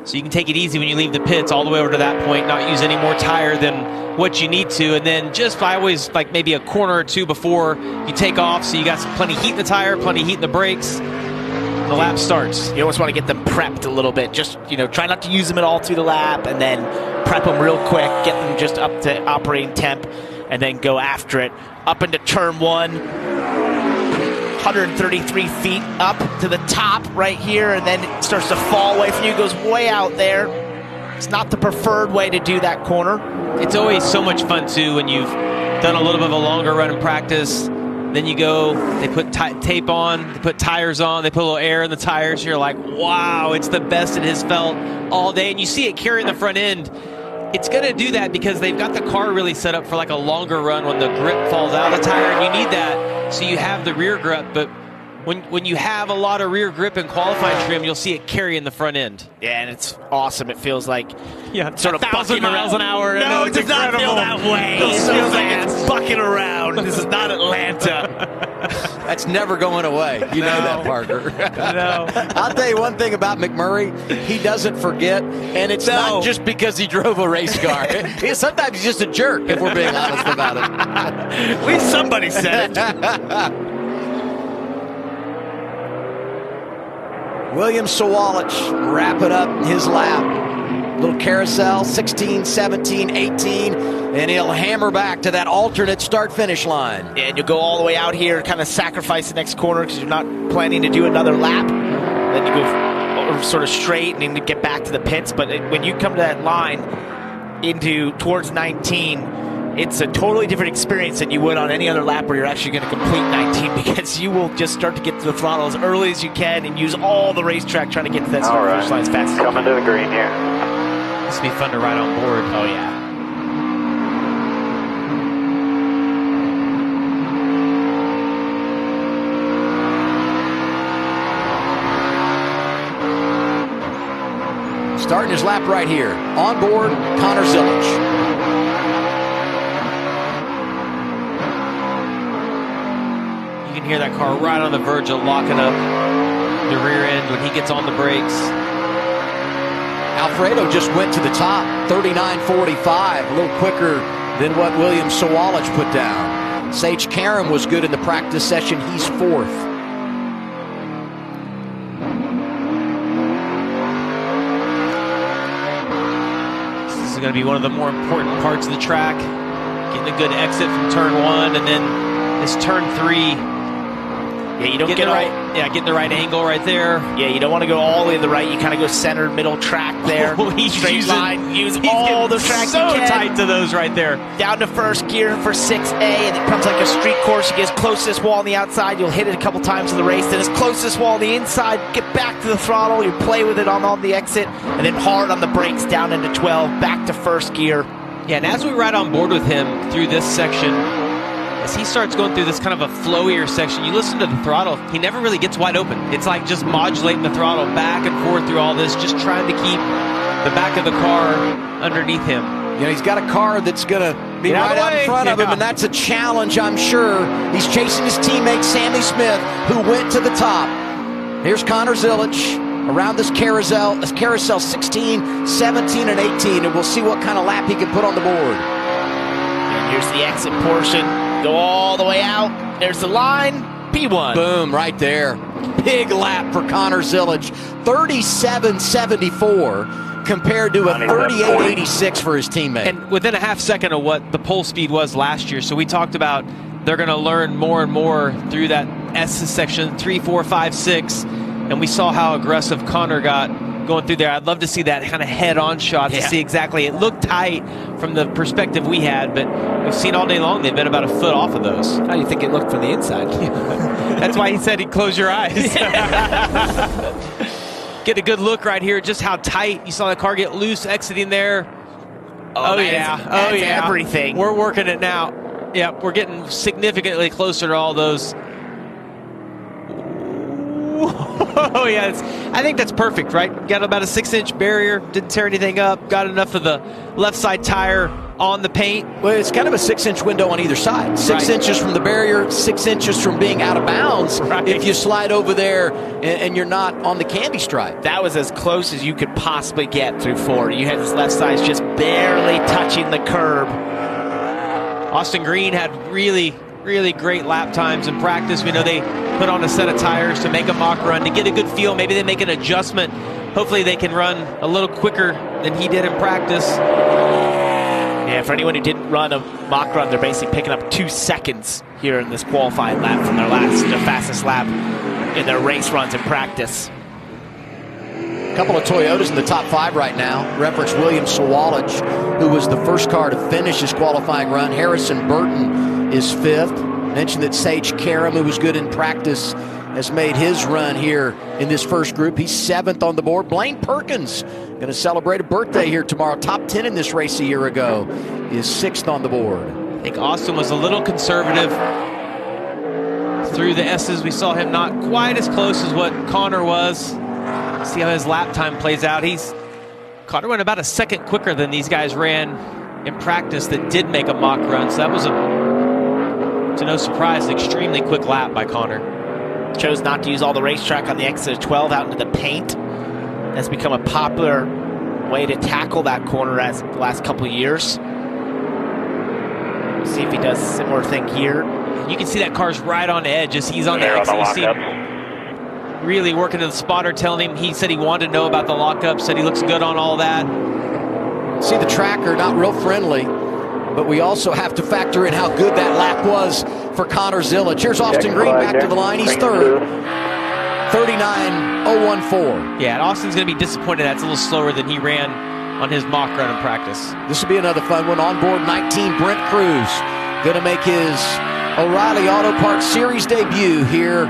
So you can take it easy when you leave the pits all the way over to that point, not use any more tire than what you need to. And then I always like maybe a corner or 2 before you take off, so you got plenty of heat in the tire, plenty of heat in the brakes. The lap starts. You always want to get them prepped a little bit. Just, try not to use them at all through the lap, and then prep them real quick, get them just up to operating temp, and then go after it. Up into turn 1. 133 feet up to the top right here, and then it starts to fall away from you, goes way out there. It's not the preferred way to do that corner. It's always so much fun, too, when you've done a little bit of a longer run in practice. Then you go, they put tape on, they put tires on, they put a little air in the tires. You're like, wow, it's the best it has felt all day. And you see it carrying the front end. It's going to do that because they've got the car really set up for like a longer run when the grip falls out of the tire, and you need that so you have the rear grip. But when you have a lot of rear grip in qualifying trim, you'll see it carry in the front end. Yeah, and it's awesome. It feels like sort of 1,000 miles an hour. No, it does not feel that way. It feels like it's bucking around. This is not Atlanta. That's never going away. You know that, Parker. No. I'll tell you one thing about McMurray. He doesn't forget, and it's not just because he drove a race car. Sometimes he's just a jerk, if we're being honest about it. At least somebody said it. William Sawalich wrapping up his lap. Little carousel, 16, 17, 18, and he'll hammer back to that alternate start-finish line. Yeah, and you'll go all the way out here, kind of sacrifice the next corner because you're not planning to do another lap. Then you go sort of straight and then get back to the pits. But when you come to that line towards 19, it's a totally different experience than you would on any other lap where you're actually going to complete 19, because you will just start to get to the throttle as early as you can and use all the racetrack trying to get to that start finish line as fast as you can. Coming to the green here. This will be fun to ride on board. Oh, yeah. Starting his lap right here. On board, Connor Zillage. You can hear that car right on the verge of locking up the rear end when he gets on the brakes. Alfredo just went to the top, 39.45, a little quicker than what William Sawalich put down. Sage Karam was good in the practice session. He's 4th. This is going to be one of the more important parts of the track. Getting a good exit from turn 1, and then this turn 3. Yeah, you don't get getting the right angle right there. Yeah, you don't want to go all the way to the right. You kind of go center, middle track there. Straight line. Use all the track so you can. tight to those right there. Down to first gear for 6A, and it comes like a street course. You get as close to this wall on the outside. You'll hit it a couple times in the race. Then as close to this wall on the inside. Get back to the throttle. You play with it on the exit, and then hard on the brakes down into 12. Back to first gear. Yeah, and as we ride on board with him through this section, as he starts going through this kind of a flowier section, you listen to the throttle, he never really gets wide open. It's like just modulating the throttle back and forth through all this, just trying to keep the back of the car underneath him. You know, he's got a car that's going to be right out in front of him, and that's a challenge, I'm sure. He's chasing his teammate, Sammy Smith, who went to the top. Here's Connor Zilich around this carousel 16, 17, and 18, and we'll see what kind of lap he can put on the board. And here's the exit portion. Go all the way out. There's the line. P1. Boom, right there. Big lap for Connor Zilich. 37.74 compared to a 38.86 for his teammate. And within a half second of what the pole speed was last year. So we talked about they're going to learn more and more through that S section, 3, 4, 5, 6. And we saw how aggressive Connor got going through there. I'd love to see that kind of head-on shot to see exactly. It looked tight from the perspective we had, but we've seen all day long they've been about a foot off of those. How do you think it looked from the inside? That's why he said he'd close your eyes. Get a good look right here, just how tight. You saw the car get loose exiting there. Oh yeah. Everything. We're working it now. Yeah, we're getting significantly closer to all those. Oh yeah, I think that's perfect, right? Got about a 6-inch barrier, didn't tear anything up, got enough of the left side tire on the paint. Well, it's kind of a 6-inch window on either side. 6 inches from the barrier, 6 inches from being out of bounds if you slide over there and you're not on the candy stripe. That was as close as you could possibly get through 4. You had this left side just barely touching the curb. Austin Green had really great lap times in practice. We know they put on a set of tires to make a mock run to get a good feel. Maybe they make an adjustment. Hopefully they can run a little quicker than he did in practice. Yeah, for anyone who didn't run a mock run, they're basically picking up 2 seconds here in this qualifying lap from their fastest lap in their race runs in practice. A couple of Toyotas in the top 5 right now. Reference William Sawalich, who was the first car to finish his qualifying run. Harrison Burton is 5th. Mentioned that Sage Karam, who was good in practice, has made his run here in this first group. He's 7th on the board. Blaine Perkins going to celebrate a birthday here tomorrow. Top 10 in this race a year ago. Is 6th on the board. I think Austin was a little conservative through the S's. We saw him not quite as close as what Connor was. See how his lap time plays out. Connor went about a second quicker than these guys ran in practice that did make a mock run. So that was to no surprise, an extremely quick lap by Connor. Chose not to use all the racetrack on the exit of 12 out into the paint. That's become a popular way to tackle that corner as the last couple of years. We'll see if he does a similar thing here. You can see that car's right on edge as he's on the exit. You see really working to the spotter, telling him, he said he wanted to know about the lockup, said he looks good on all that. See the tracker, not real friendly, but we also have to factor in how good that lap was for Connor Zilich. Here's Austin Green back to the line. He's 3rd. 39.014. Yeah, and Austin's going to be disappointed that's a little slower than he ran on his mock run in practice. This will be another fun one. On board 19, Brent Cruz. Going to make his O'Reilly Auto Parts Series debut here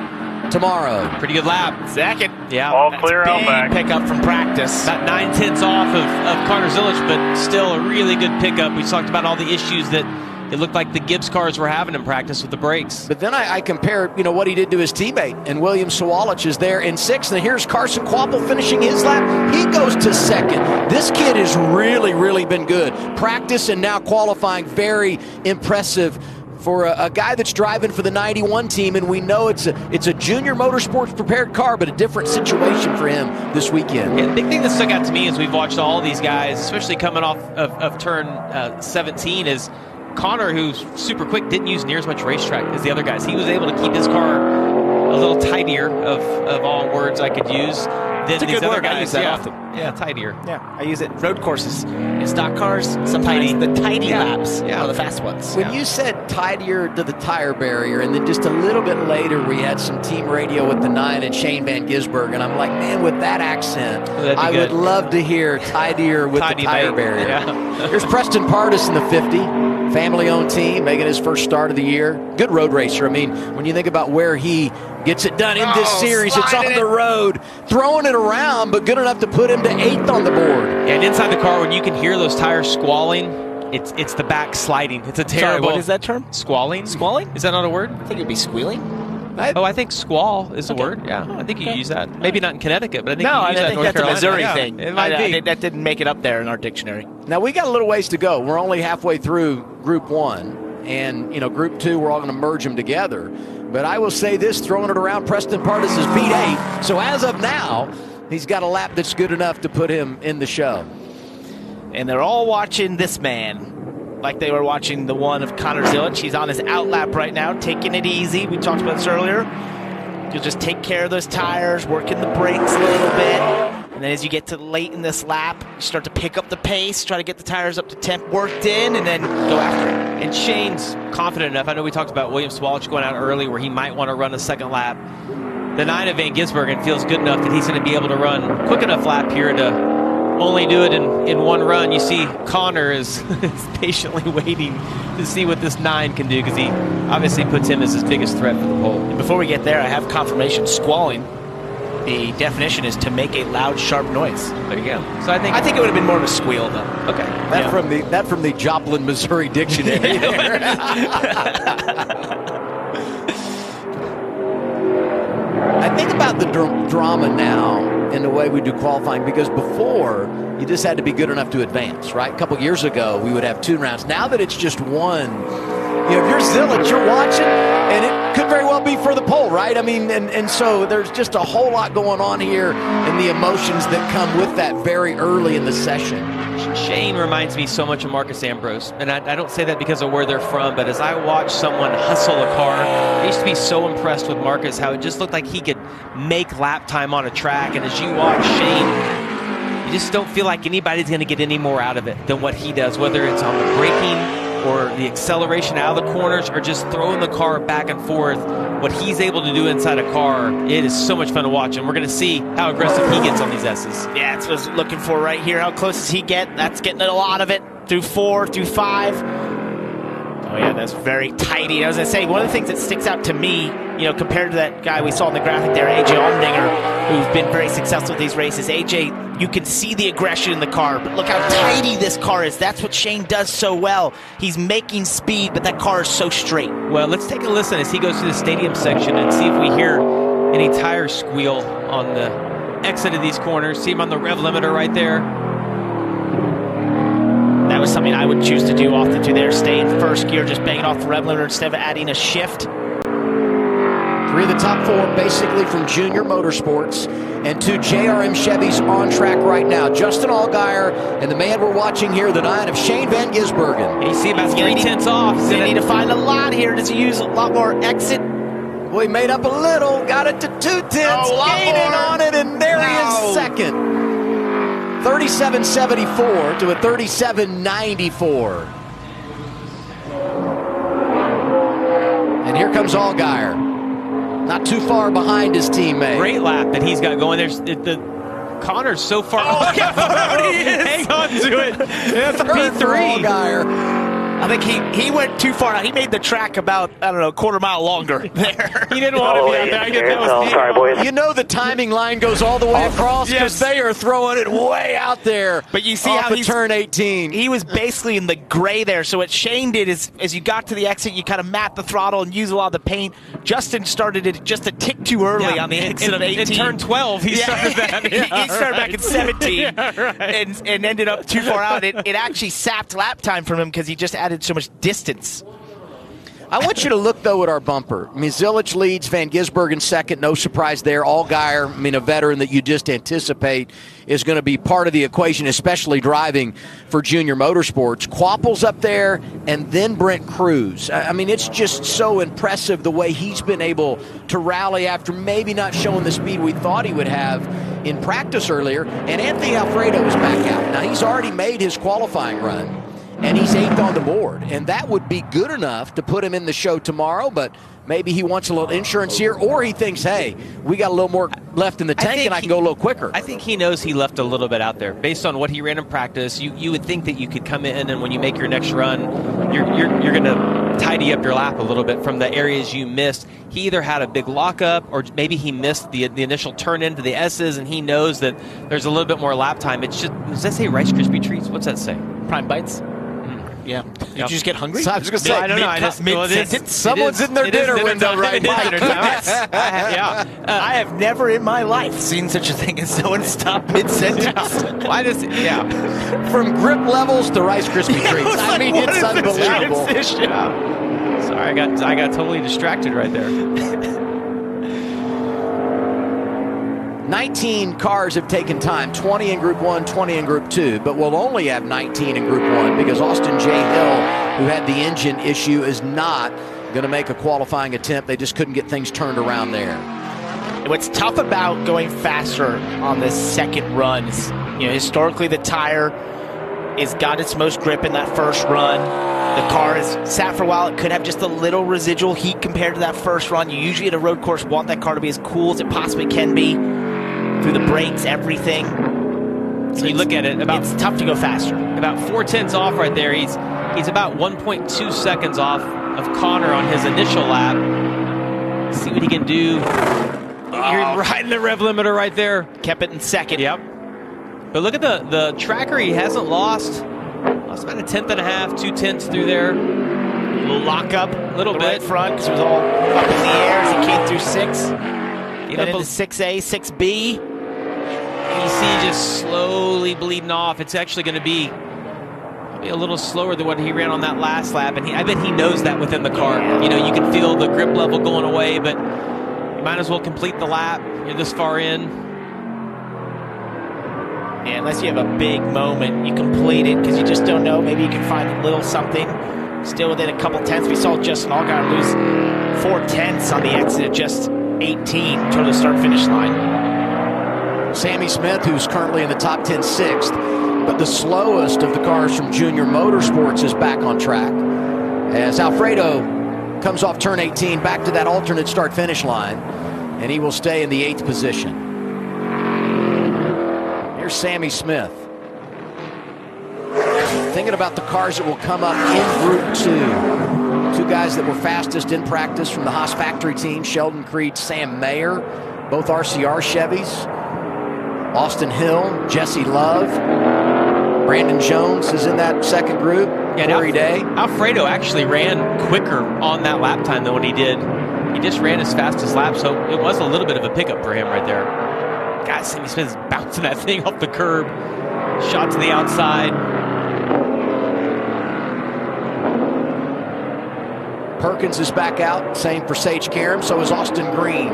tomorrow. Pretty good lap. 2nd. Yeah. All clear out back. Pickup from practice. About 9/10 off of Connor Zilich, but still a really good pickup. We talked about all the issues that it looked like the Gibbs cars were having in practice with the brakes. But then I compare, what he did to his teammate, and William Sawalich is there in 6th. And here's Carson Kvapil finishing his lap. He goes to 2nd. This kid has really been good. Practice and now qualifying, very impressive for a guy that's driving for the 91 team, and we know it's a junior motorsports prepared car, but a different situation for him this weekend. Yeah, the big thing that stuck out to me as we've watched all these guys, especially coming off of turn 17, is Connor, who's super quick, didn't use near as much racetrack as the other guys. He was able to keep his car a little tidier, of all words I could use, than these other guys. I use that often. Yeah, tidier. Yeah, I use it. Road courses. In stock cars, sometimes the tidy laps are the fast ones. When you said tidier to the tire barrier, and then just a little bit later we had some team radio with the 9 and Shane Van Gisbergen, and I'm like, man, with that accent, I would love to hear tidier with the tire barrier. Yeah. Here's Preston Pardus in the 50, family-owned team, making his first start of the year. Good road racer. I mean, when you think about where he gets it done in this series, it's on the road, throwing it around, but good enough to put him to 8th on the board. And inside the car, when you can hear those tires squalling, it's the back sliding. It's a terrible. Sorry, what is that term? Squalling? Squalling? Is that not a word? I think it'd be squealing. I think squall is a word. Yeah, I think you use that. Maybe not in Connecticut, but I think you use that in North that's Carolina. a Missouri thing. It might be. That didn't make it up there in our dictionary. Now, we got a little ways to go. We're only halfway through Group 1, and, Group 2, we're all going to merge them together. But I will say this, throwing it around, Preston Pardus is beat 8. So as of now, he's got a lap that's good enough to put him in the show. And they're all watching this man like they were watching the one of Connor Zilic. He's on his out lap right now, taking it easy. We talked about this earlier. You'll just take care of those tires, working the brakes a little bit. And then as you get to late in this lap, you start to pick up the pace, try to get the tires up to temp worked in, and then go after it. And Shane's confident enough. I know we talked about William Swalch going out early where he might want to run a second lap. The 9 of Van Gisbergen feels good enough that he's going to be able to run a quick enough lap here to only do it in one run. You see Connor is patiently waiting to see what this 9 can do, because he obviously puts him as his biggest threat for the pole. And before we get there, I have confirmation. Squalling, the definition is to make a loud, sharp noise. There you go. So I think it would have been more of a squeal, though. Okay. That from the Joplin, Missouri dictionary. I think about the drama now in the way we do qualifying, because before you just had to be good enough to advance, right? A couple years ago we would have 2 rounds. Now that it's just one, if you're Zilic, you're watching, and it could very well be for the pole, right? I mean, and so there's just a whole lot going on here, and the emotions that come with that very early in the session. Shane reminds me so much of Marcus Ambrose, and I don't say that because of where they're from, but as I watch someone hustle a car, I used to be so impressed with Marcus, how it just looked like he could make lap time on a track, and as you watch Shane, you just don't feel like anybody's going to get any more out of it than what he does, whether it's on the braking or the acceleration out of the corners or just throwing the car back and forth. What he's able to do inside a car, it is so much fun to watch, and we're going to see how aggressive he gets on these S's. Yeah, that's what I was looking for right here. How close does he get? That's getting a lot of it through 4, through 5. Oh, yeah, that's very tidy. I was going to say, one of the things that sticks out to me, compared to that guy we saw in the graphic there, AJ Allmendinger, who's been very successful with these races. AJ, you can see the aggression in the car, but look how tidy this car is. That's what Shane does so well. He's making speed, but that car is so straight. Well, let's take a listen as he goes through the stadium section and see if we hear any tire squeal on the exit of these corners. See him on the rev limiter right there. That was something I would choose to do often too there. Stay in first gear, just banging off the rev limiter instead of adding a shift. 3 of the top 4 basically from Junior Motorsports, and 2 JRM Chevys on track right now. Justin Allgaier and the man we're watching here, the 9 of Shane Van Gisbergen. You see about 3/10 off. He's going to need to find a lot here. Does he use a lot more exit? Well, he made up a little, got it to 2/10, gaining on it, and there he is second. 37.74 to a 37.94. And here comes Allgaier. Not too far behind his teammate. Great lap that he's got going. There's the Connor's so far. Oh, look how far he is. Hang on to it. That's P3. Allgaier. I think he went too far out. He made the track about, I don't know, a quarter mile longer there. He didn't want to be out there. Sorry, boys. You know the timing line goes all the way across because they are throwing it way out there. But you see off how he's turn 18. He was basically in the gray there. So what Shane did is, as you got to the exit, you kind of mat the throttle and use a lot of the paint. Justin started it just a tick too early on the exit of 18. In turn 12, he started that. He started back in 17 and ended up too far out. It actually sapped lap time from him because he just added so much distance. I want you to look, though, at our bumper. I mean, Zilich leads, Van Gisbergen second, no surprise there. Allgaier, I mean, a veteran that you just anticipate is going to be part of the equation, especially driving for Junior Motorsports. Quapple's up there, and then Brent Cruz. I mean, it's just so impressive the way he's been able to rally after maybe not showing the speed we thought he would have in practice earlier. And Anthony Alfredo is back out. Now, he's already made his qualifying run, and he's 8th on the board. And that would be good enough to put him in the show tomorrow, but maybe he wants a little insurance here, or he thinks, hey, we got a little more left in the tank and I can go a little quicker. I think he knows he left a little bit out there. Based on what he ran in practice, you would think that you could come in, and when you make your next run, you're going to tidy up your lap a little bit from the areas you missed. He either had a big lockup, or maybe he missed the initial turn into the S's, and he knows that there's a little bit more lap time. It's just, does that say Rice Krispie Treats? What's that say? Prime Bites? Yeah. Did you just get hungry? So I was going to say, I don't know. Someone's in their dinner window right now. I have never in my life seen such a thing as someone stop mid-sentence. Why does it? Yeah. From grip levels to Rice Krispie Treats. I mean, it's unbelievable. Sorry, I got totally distracted right there. 19 cars have taken time, 20 in Group 1, 20 in Group 2, but we'll only have 19 in Group 1 because Austin J. Hill, who had the engine issue, is not going to make a qualifying attempt. They just couldn't get things turned around there. And what's tough about going faster on this second run is, historically the tire has got its most grip in that first run. The car has sat for a while. It could have just a little residual heat compared to that first run. You usually at a road course want that car to be as cool as it possibly can be. Through the brakes, everything. So you look at it, it's tough to go faster. About 4/10 off right there. He's about 1.2 seconds off of Connor on his initial lap. See what he can do. You're right in the rev limiter right there. Kept it in second. Yep. But look at the tracker. He hasn't lost about 1/10 and a half, 2/10 through there. A little lockup, a little bit right front because it was all up in the air as he came through 6. Then into 6A, 6B. You see just slowly bleeding off. It's actually going to be a little slower than what he ran on that last lap, and I bet he knows that within the car. You can feel the grip level going away, but you might as well complete the lap. You're this far in. Yeah, unless you have a big moment, you complete it because you just don't know. Maybe you can find a little something. Still within a couple tenths. We saw Justin Allgaier lose 4/10 on the exit, just 18 toward the start-finish line. Sammy Smith, who's currently in the top 10 6th, but the slowest of the cars from Junior Motorsports, is back on track. As Alfredo comes off turn 18, back to that alternate start-finish line, and he will stay in the 8th position. Here's Sammy Smith. Thinking about the cars that will come up in Group 2. Two guys that were fastest in practice from the Haas factory team, Sheldon Creed, Sam Mayer, both RCR Chevys. Austin Hill, Jesse Love, Brandon Jones is in that second group. Corey Day. Alfredo actually ran quicker on that lap time than what he did. He just ran his fastest lap, so it was a little bit of a pickup for him right there. God, Sammy Smith is bouncing that thing off the curb. Shot to the outside. Perkins is back out, same for Sage Karam, so is Austin Green.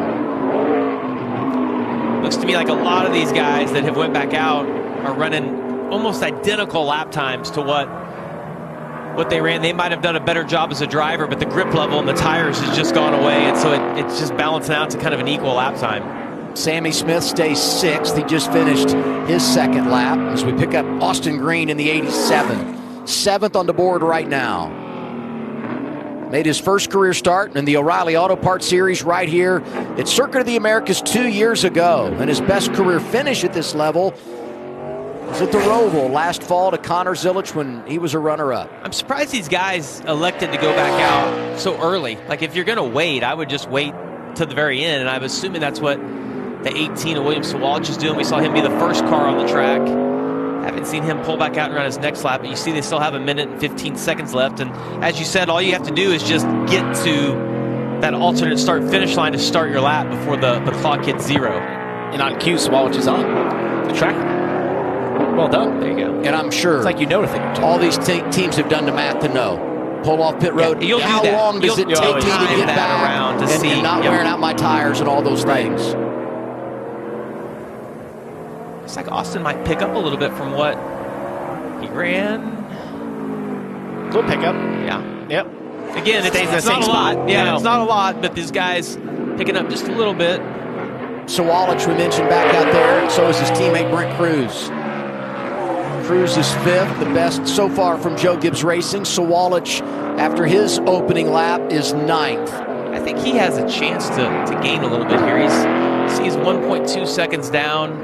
Looks to me like a lot of these guys that have went back out are running almost identical lap times to what they ran. They might have done a better job as a driver, but the grip level and the tires has just gone away, and so it's just balancing out to kind of an equal lap time. Sammy Smith stays 6th. He just finished his second lap as we pick up Austin Green in the 87. 7th on the board right now. Made his first career start in the O'Reilly Auto Parts Series right here at Circuit of the Americas 2 years ago. And his best career finish at this level was at the Roval last fall to Connor Zilich when he was a runner-up. I'm surprised these guys elected to go back out so early. Like, if you're going to wait, I would just wait to the very end. And I'm assuming that's what the 18 of Williams Sawalch is doing. We saw him be the first car on the track. Haven't seen him pull back out and run his next lap, but you see they still have 1 minute and 15 seconds left. And as you said, all you have to do is just get to that alternate start-finish line to start your lap before the clock hits 0. And on cue, Sawalch is on the track. Well done. There you go. And I'm sure it's like you know a thing or two. All these teams have done the math to know pull off pit road. You'll How do that. long does it take me to get back around to see, and not wearing out my tires and all those things? It's like Austin might pick up a little bit from what he ran. Little pickup. Yeah. Yep. Again, it's not a lot. Yeah, it's not a lot, but these guys picking up just a little bit. Sawalich, we mentioned, back out there. So is his teammate Brent Cruz. Cruz is 5th, the best so far from Joe Gibbs Racing. Sawalich, after his opening lap, is 9th. I think he has a chance to gain a little bit here. He's 1.2 seconds down.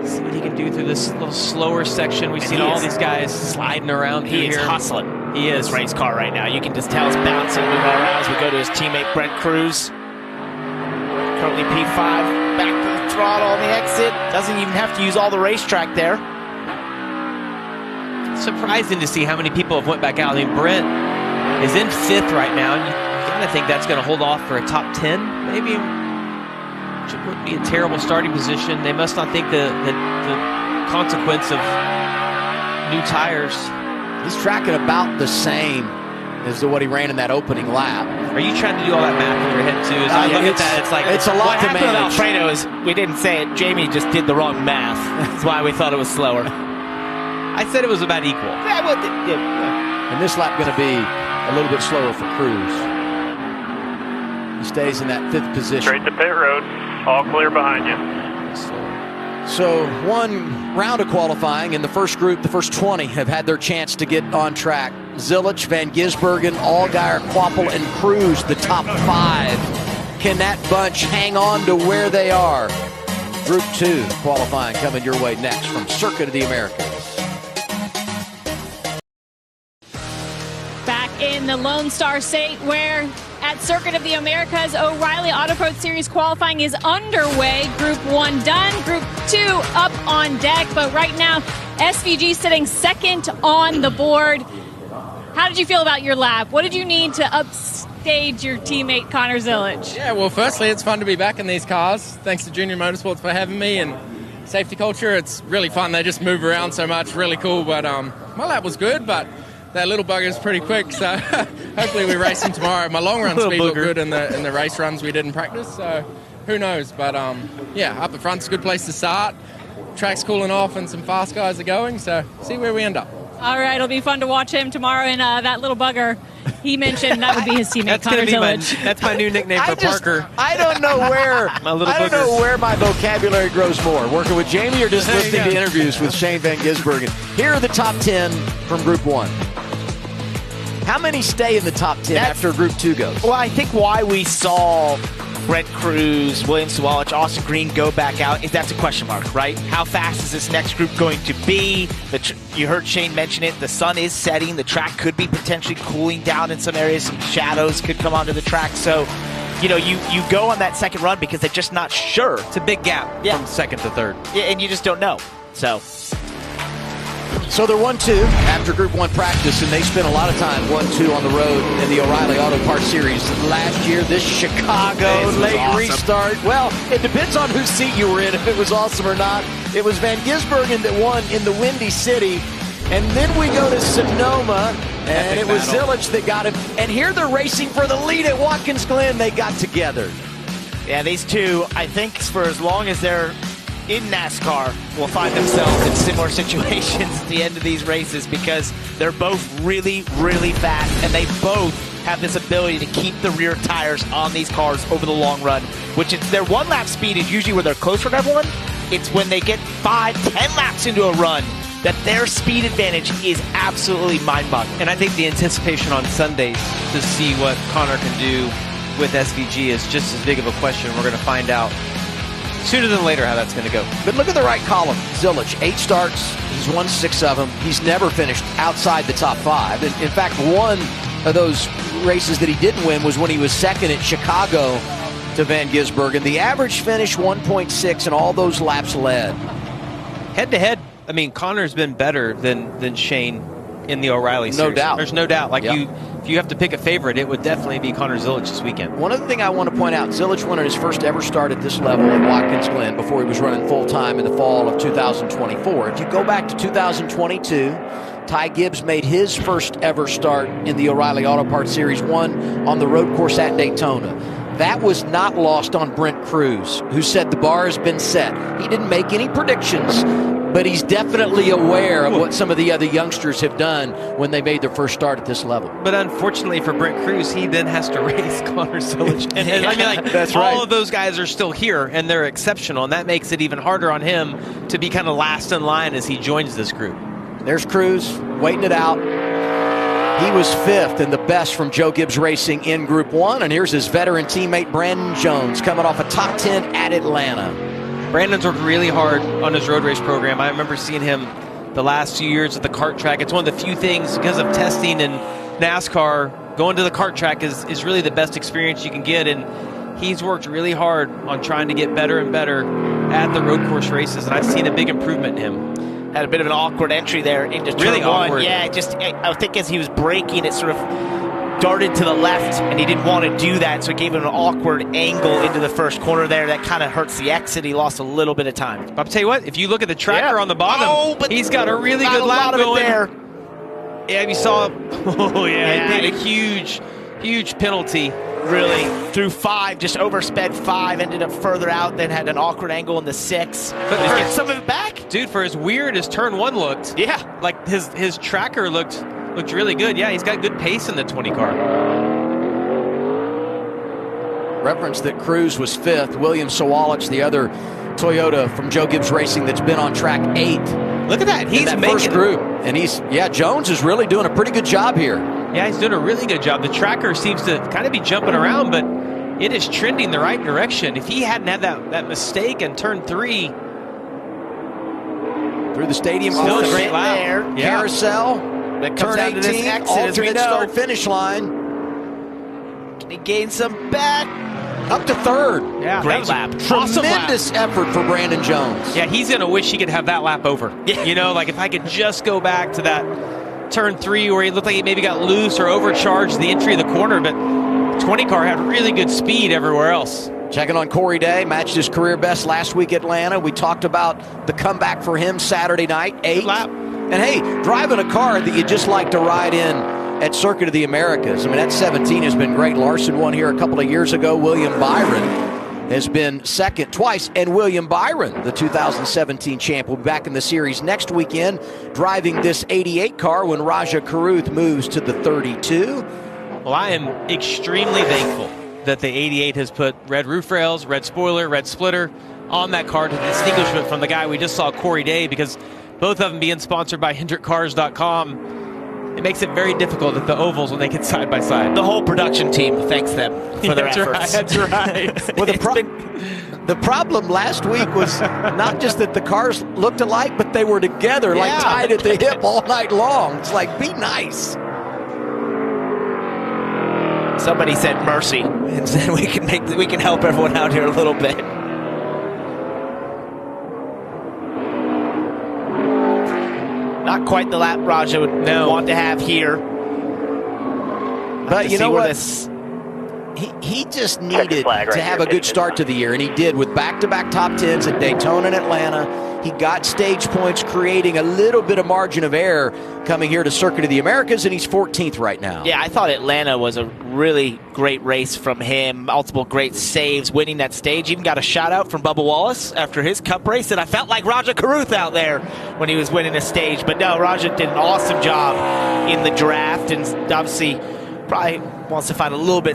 See what he can do through this little slower section. We've seen all these guys sliding around through here. He is hustling. He is. This race car right now. You can just tell it's bouncing, moving all around as we go to his teammate Brent Cruz. Currently P5, back to the throttle on the exit. Doesn't even have to use all the racetrack there. Surprising to see how many people have went back out. I mean, Brent is in 5th right now. And you kind of think that's going to hold off for a top 10, maybe. Which wouldn't be a terrible starting position. They must not think the consequence of new tires. He's tracking about the same as to what he ran in that opening lap. Are you trying to do all that math in your head too? As I look at that, it's like it's a lot to manage. What happened with Alfredo is we didn't say it. Jamie just did the wrong math. That's why we thought it was slower. I said it was about equal. Yeah, well, yeah. And this lap going to be a little bit slower for Cruz. He stays in that 5th position. Straight to pit road. All clear behind you. So one round of qualifying in the first group, the first 20 have had their chance to get on track. Zilich, Van Gisbergen, Allgaier, Quapple, and Cruz, the top 5. Can that bunch hang on to where they are? Group 2 qualifying coming your way next from Circuit of the Americas. Back in the Lone Star State, where at Circuit of the Americas, O'Reilly Auto Pro Series qualifying is underway. Group 1 done, Group 2 up on deck, but right now SVG sitting 2nd on the board. How did you feel about your lap? What did you need to upstage your teammate Connor Zilich? Yeah, well, firstly, it's fun to be back in these cars. Thanks to Junior Motorsports for having me, and safety culture, it's really fun. They just move around so much, really cool. But my lap was good, but that little bugger is pretty quick, so hopefully we race him tomorrow. My long run speed looked good in the race runs we did in practice, so who knows. But yeah, up the front's a good place to start. Track's cooling off and some fast guys are going, so see where we end up. All right, it'll be fun to watch him tomorrow in that little bugger he mentioned. That would be his teammate, Connor Zilich. That's my new nickname for Parker. I don't know where my vocabulary grows more, working with Jamie or just listening to interviews with Shane Van Gisbergen. Here are the top 10 from Group 1. How many stay in the top 10 after Group 2 goes? Well, I think why we saw Brent Cruz, William Sawalich, Austin Green go back out is that's a question mark, right? How fast is this next group going to be? You heard Shane mention it. The sun is setting. The track could be potentially cooling down in some areas. Some shadows could come onto the track. So, you go on that second run because they're just not sure. It's a big gap from 2nd to 3rd. Yeah, and you just don't know. So they're 1-2 after Group 1 practice, and they spent a lot of time 1-2 on the road in the O'Reilly Auto Parts Series last year. This Chicago late restart. Well, it depends on whose seat you were in, if it was awesome or not. It was Van Gisbergen that won in the Windy City. And then we go to Sonoma, and it was Zilich that got him. And here they're racing for the lead at Watkins Glen. They got together. Yeah, these two, I think for as long as they're in NASCAR, will find themselves in similar situations at the end of these races because they're both really, really fast, and they both have this ability to keep the rear tires on these cars over the long run, which is their one-lap speed is usually where they're closer to everyone. It's when they get 5-10 laps into a run that their speed advantage is absolutely mind-boggling. And I think the anticipation on Sundays to see what Connor can do with SVG is just as big of a question. We're going to find out sooner than later how that's going to go. But look at the right column. Zilich, 8 starts. He's won 6 of them. He's never finished outside the top 5. And in fact, one of those races that he didn't win was when he was 2nd at Chicago to Van Gisbergen. The average finish 1.6 and all those laps led. Head-to-head, I mean, Connor's been better than Shane in the O'Reilly series. No doubt. There's no doubt. If you have to pick a favorite, it would definitely be Connor Zilich this weekend. One other thing I want to point out, Zilich won his first ever start at this level at Watkins Glen before he was running full-time in the fall of 2024. If you go back to 2022, Ty Gibbs made his first ever start in the O'Reilly Auto Parts Series 1 on the road course at Daytona. That was not lost on Brent Cruz, who said the bar has been set. He didn't make any predictions, but he's definitely aware of what some of the other youngsters have done when they made their first start at this level. But unfortunately for Brent Cruz, he then has to race Connor Silich. And I mean, like, that's all right. of those guys are still here, and they're exceptional, and that makes it even harder on him to be kind of last in line as he joins this group. There's Cruz waiting it out. He was 5th and the best from Joe Gibbs Racing in Group 1. And here's his veteran teammate, Brandon Jones, coming off a top 10 at Atlanta. Brandon's worked really hard on his road race program. I remember seeing him the last few years at the kart track. It's one of the few things, because of testing and NASCAR, going to the kart track is really the best experience you can get. And he's worked really hard on trying to get better and better at the road course races. And I've seen a big improvement in him. Had a bit of an awkward entry there into turn really 1. Awkward. Yeah, I think as he was braking, it sort of darted to the left, and he didn't want to do that, so it gave him an awkward angle into the first corner there. That kind of hurts the exit. He lost a little bit of time. But I'll tell you what, if you look at the tracker on the bottom, but he's got a really good lap going there. Yeah, you saw. Oh yeah, he paid a huge penalty. Really through 5, just oversped 5, ended up further out, then had an awkward angle in the 6. But get some of it back, dude. For as weird as turn 1 looked, yeah, like his tracker looked really good. Yeah, he's got good pace in the 20 car. Reference that Cruz was 5th. William Sawalich, the other Toyota from Joe Gibbs Racing that's been on track 8th. Look at that. He's in that making first group. And Jones is really doing a pretty good job here. Yeah, he's doing a really good job. The tracker seems to kind of be jumping around, but it is trending the right direction. If he hadn't had that mistake in turn 3. Through the stadium. Still a great lap. There. Yeah. Carousel. That comes turn down to this 18. exit, as we Alternate know. start finish line. Can he gain some back? Up to 3rd. Yeah, great lap. Tremendous effort for Brandon Jones. Yeah, he's going to wish he could have that lap over. Yeah. You know, like if I could just go back to that turn 3 where he looked like he maybe got loose or overcharged the entry of the corner, but 20 car had really good speed everywhere else. Checking on Corey Day, matched his career best last week at Atlanta. We talked about the comeback for him Saturday night, 8th. Lap. And hey, driving a car that you just like to ride in at Circuit of the Americas. I mean, that 17 has been great. Larson won here a couple of years ago. William Byron has been second twice. And William Byron, the 2017 champ, will be back in the series next weekend, driving this 88 car when Raja Karuth moves to the 32. Well, I am extremely thankful that the 88 has put red roof rails, red spoiler, red splitter on that car to distinguish it from the guy we just saw, Corey Day, because both of them being sponsored by HendrickCars.com, it makes it very difficult at the ovals when they get side by side. The whole production team thanks them for their efforts. That's right. Well, the problem last week was not just that the cars looked alike, but they were together, like tied at the hip all night long. It's like, be nice. Somebody said mercy, and said we can help everyone out here a little bit. Not quite the lap Raja would want to have here. But you know what? He just needed to have a good start to the year, and he did with back-to-back top 10s at Daytona and Atlanta. He got stage points, creating a little bit of margin of error coming here to Circuit of the Americas, and he's 14th right now. Yeah, I thought Atlanta was a really great race from him. Multiple great saves, winning that stage. Even got a shout-out from Bubba Wallace after his cup race, and I felt like Raja Karuth out there when he was winning a stage. But no, Raja did an awesome job in the draft, and obviously probably wants to find a little bit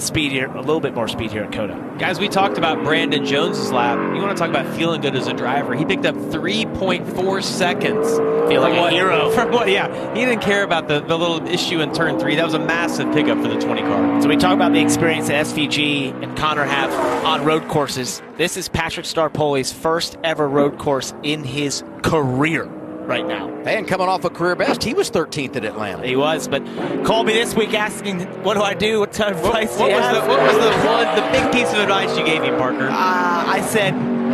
more speed here at COTA. Guys, we talked about Brandon Jones's lap. You want to talk about feeling good as a driver. He picked up 3.4 seconds. Feel like a hero. From what? Yeah, he didn't care about the little issue in turn 3. That was a massive pickup for the 20 car. So we talk about the experience that SVG and Connor have on road courses. This is Patrick Starpoli's first ever road course in his career right now. And coming off a career best, he was 13th at Atlanta. He was, but called me this week asking, what do I do? What kind of advice do you have? What was the big piece of advice you gave him, Parker? I said,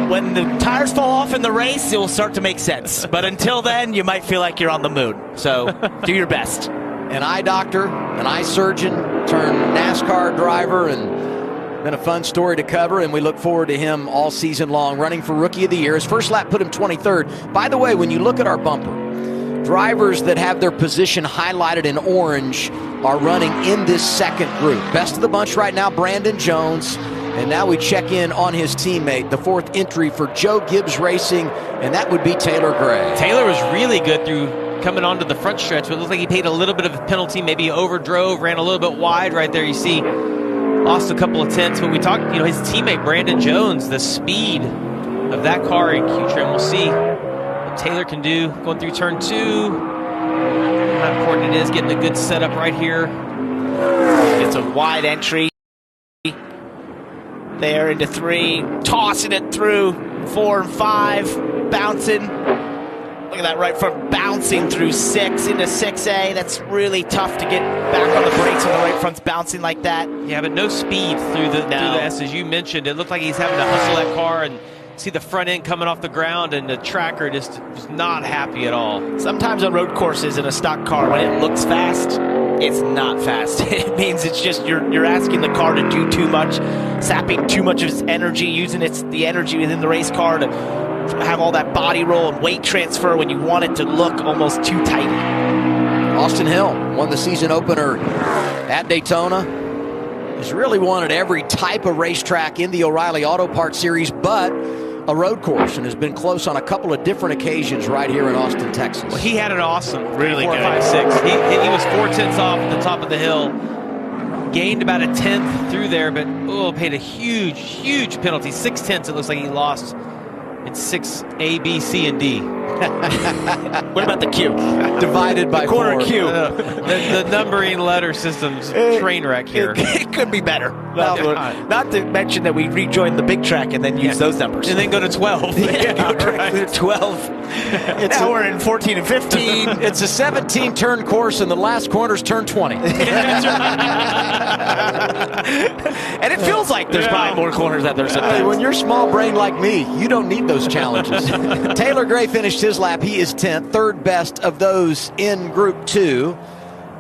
when the tires fall off in the race, it will start to make sense. But until then, you might feel like you're on the moon. So do your best. An eye doctor, an eye surgeon, turned NASCAR driver, and been a fun story to cover, and we look forward to him all season long, running for Rookie of the Year. His first lap put him 23rd. By the way, when you look at our bumper, drivers that have their position highlighted in orange are running in this second group. Best of the bunch right now, Brandon Jones. And now we check in on his teammate, the fourth entry for Joe Gibbs Racing, and that would be Taylor Gray. Taylor was really good through coming onto the front stretch, but it looked like he paid a little bit of a penalty, maybe overdrove, ran a little bit wide right there. You see, lost a couple of tenths, but we talked, his teammate, Brandon Jones, the speed of that car in Q-Trim. We'll see what Taylor can do going through turn 2. How important it is getting a good setup right here. It's a wide entry. There into 3, tossing it through 4 and 5, bouncing. Look at that right front, bouncing through 6 into 6A. That's really tough to get back on the brakes when the right front's bouncing like that. Yeah, but no speed through the S, as you mentioned. It looked like he's having to hustle that car and see the front end coming off the ground, and the tracker just was not happy at all. Sometimes on road courses in a stock car, when it looks fast, it's not fast. It means it's just you're asking the car to do too much, sapping too much of its energy, using the energy within the race car to have all that body roll and weight transfer when you want it to look almost too tight. Austin Hill won the season opener at Daytona. Has really won at every type of racetrack in the O'Reilly Auto Parts Series, but a road course, and has been close on a couple of different occasions right here in Austin, Texas. Well, he had an awesome really 4, good. 5, 6. He was 4 tenths off at the top of the hill. Gained about a tenth through there, but paid a huge penalty. 6 tenths, it looks like he lost in 6 A, B, C, and D. What about the Q? Divided by quarter 4. Q. The numbering letter system's train wreck here. It could be better. Not to mention that we rejoined the big track and then use those numbers. And then go to 12. Go to 12. Now we're in 14 and 15. It's a 17-turn course, and the last corner's turn 20. And it feels like there's probably more corners out there sometimes. When you're small brain like me, you don't need those challenges. Taylor Gray finished his lap. He is 10th, third best of those in Group 2.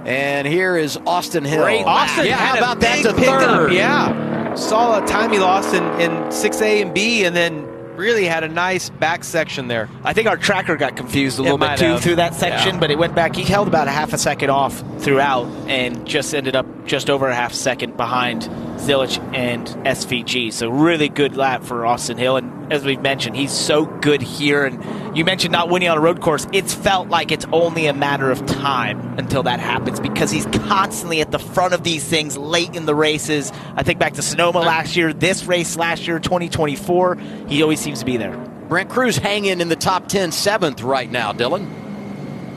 And here is Austin Hill. Great Austin, how about that to pickup? third? Yeah, saw a time he lost in 6A and B, and then really had a nice back section there. I think our tracker got confused a little bit too through that section, but it went back. He held about a half a second off throughout and just ended up just over a half second behind Zilich and SVG. So really good lap for Austin Hill. And as we've mentioned, he's so good here. And you mentioned not winning on a road course. It's felt like it's only a matter of time until that happens because he's constantly at the front of these things late in the races. I think back to Sonoma last year, this race last year, 2024, he always seems to be there. Brent Cruz hanging in the top 10, 7th right now, Dylan.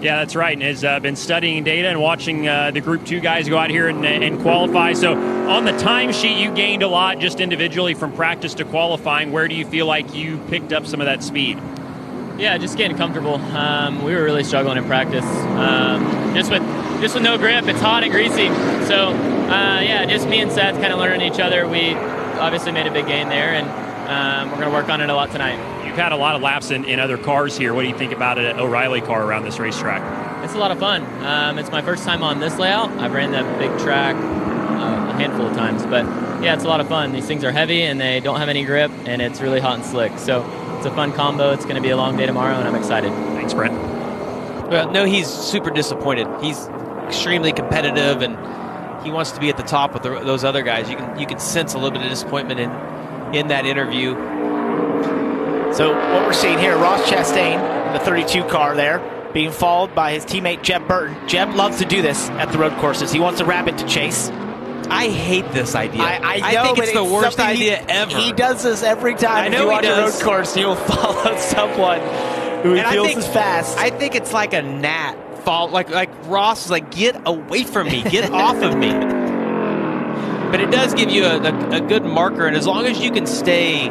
Yeah, that's right, and has been studying data and watching the Group 2 guys go out here and qualify. So on the timesheet, you gained a lot just individually from practice to qualifying. Where do you feel like you picked up some of that speed? Yeah, just getting comfortable. We were really struggling in practice. Just with no grip, it's hot and greasy. So, just me and Seth kind of learning each other. We obviously made a big gain there, and we're going to work on it a lot tonight. You've had a lot of laps in other cars here. What do you think about an O'Reilly car around this racetrack? It's a lot of fun. It's my first time on this layout. I've ran the big track a handful of times, but yeah, it's a lot of fun. These things are heavy and they don't have any grip, and it's really hot and slick. So it's a fun combo. It's going to be a long day tomorrow, and I'm excited. Thanks, Brent. Well, no, he's super disappointed. He's extremely competitive, and he wants to be at the top with those other guys. You can sense a little bit of disappointment in that interview. So what we're seeing here, Ross Chastain in the 32 car there, being followed by his teammate Jeb Burton. Jeb loves to do this at the road courses. He wants a rabbit to chase. I hate this idea. I know, think it's the worst idea ever. He does this every time. If you watch a road course, he'll follow someone who he feels is fast. I think it's like a gnat. Like Ross is like, get away from me. Get off of me. But it does give you a good marker, and as long as you can stay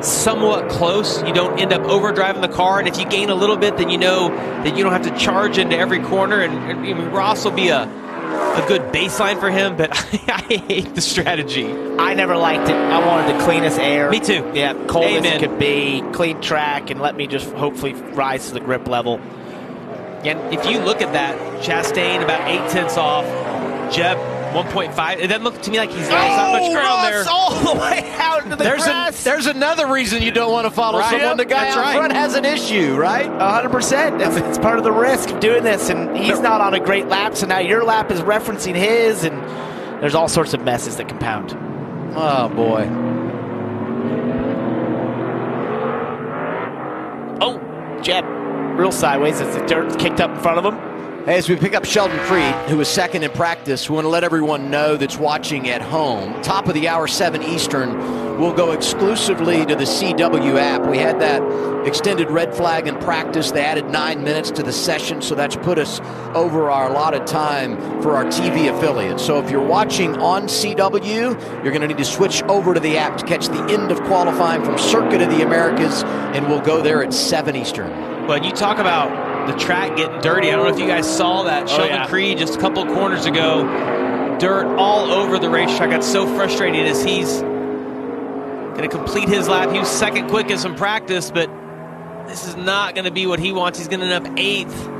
somewhat close, you don't end up overdriving the car, and if you gain a little bit, then you know that you don't have to charge into every corner, and Ross will be a good baseline for him, but I hate the strategy. I never liked it. I wanted the cleanest air. Me too. Yeah, cold as it could be, clean track, and let me just hopefully rise to the grip level. And if you look at that, Chastain about 8 tenths off, Jeb 1.5. It doesn't look to me like he's got much ground there. All the way out into the grass. Yes. There's another reason you don't want to follow someone. The guy out front has an issue, right? 100%. It's part of the risk of doing this, and he's not on a great lap, so now your lap is referencing his, and there's all sorts of messes that compound. Oh, boy. Oh, Jeb, real sideways as the dirt kicked up in front of him. Hey, as we pick up Sheldon Creed, who was second in practice, we want to let everyone know that's watching at home. Top of the hour, 7 Eastern, we'll go exclusively to the CW app. We had that extended red flag in practice. They added 9 minutes to the session, so that's put us over our allotted time for our TV affiliates. So if you're watching on CW, you're going to need to switch over to the app to catch the end of qualifying from Circuit of the Americas, and we'll go there at 7 Eastern. But you talk about the track getting dirty. I don't know if you guys saw that. Sheldon Creed just a couple of corners ago, dirt all over the racetrack. Got so frustrated as he's going to complete his lap. He was second quickest in practice, but this is not going to be what he wants. He's going to end up 8th.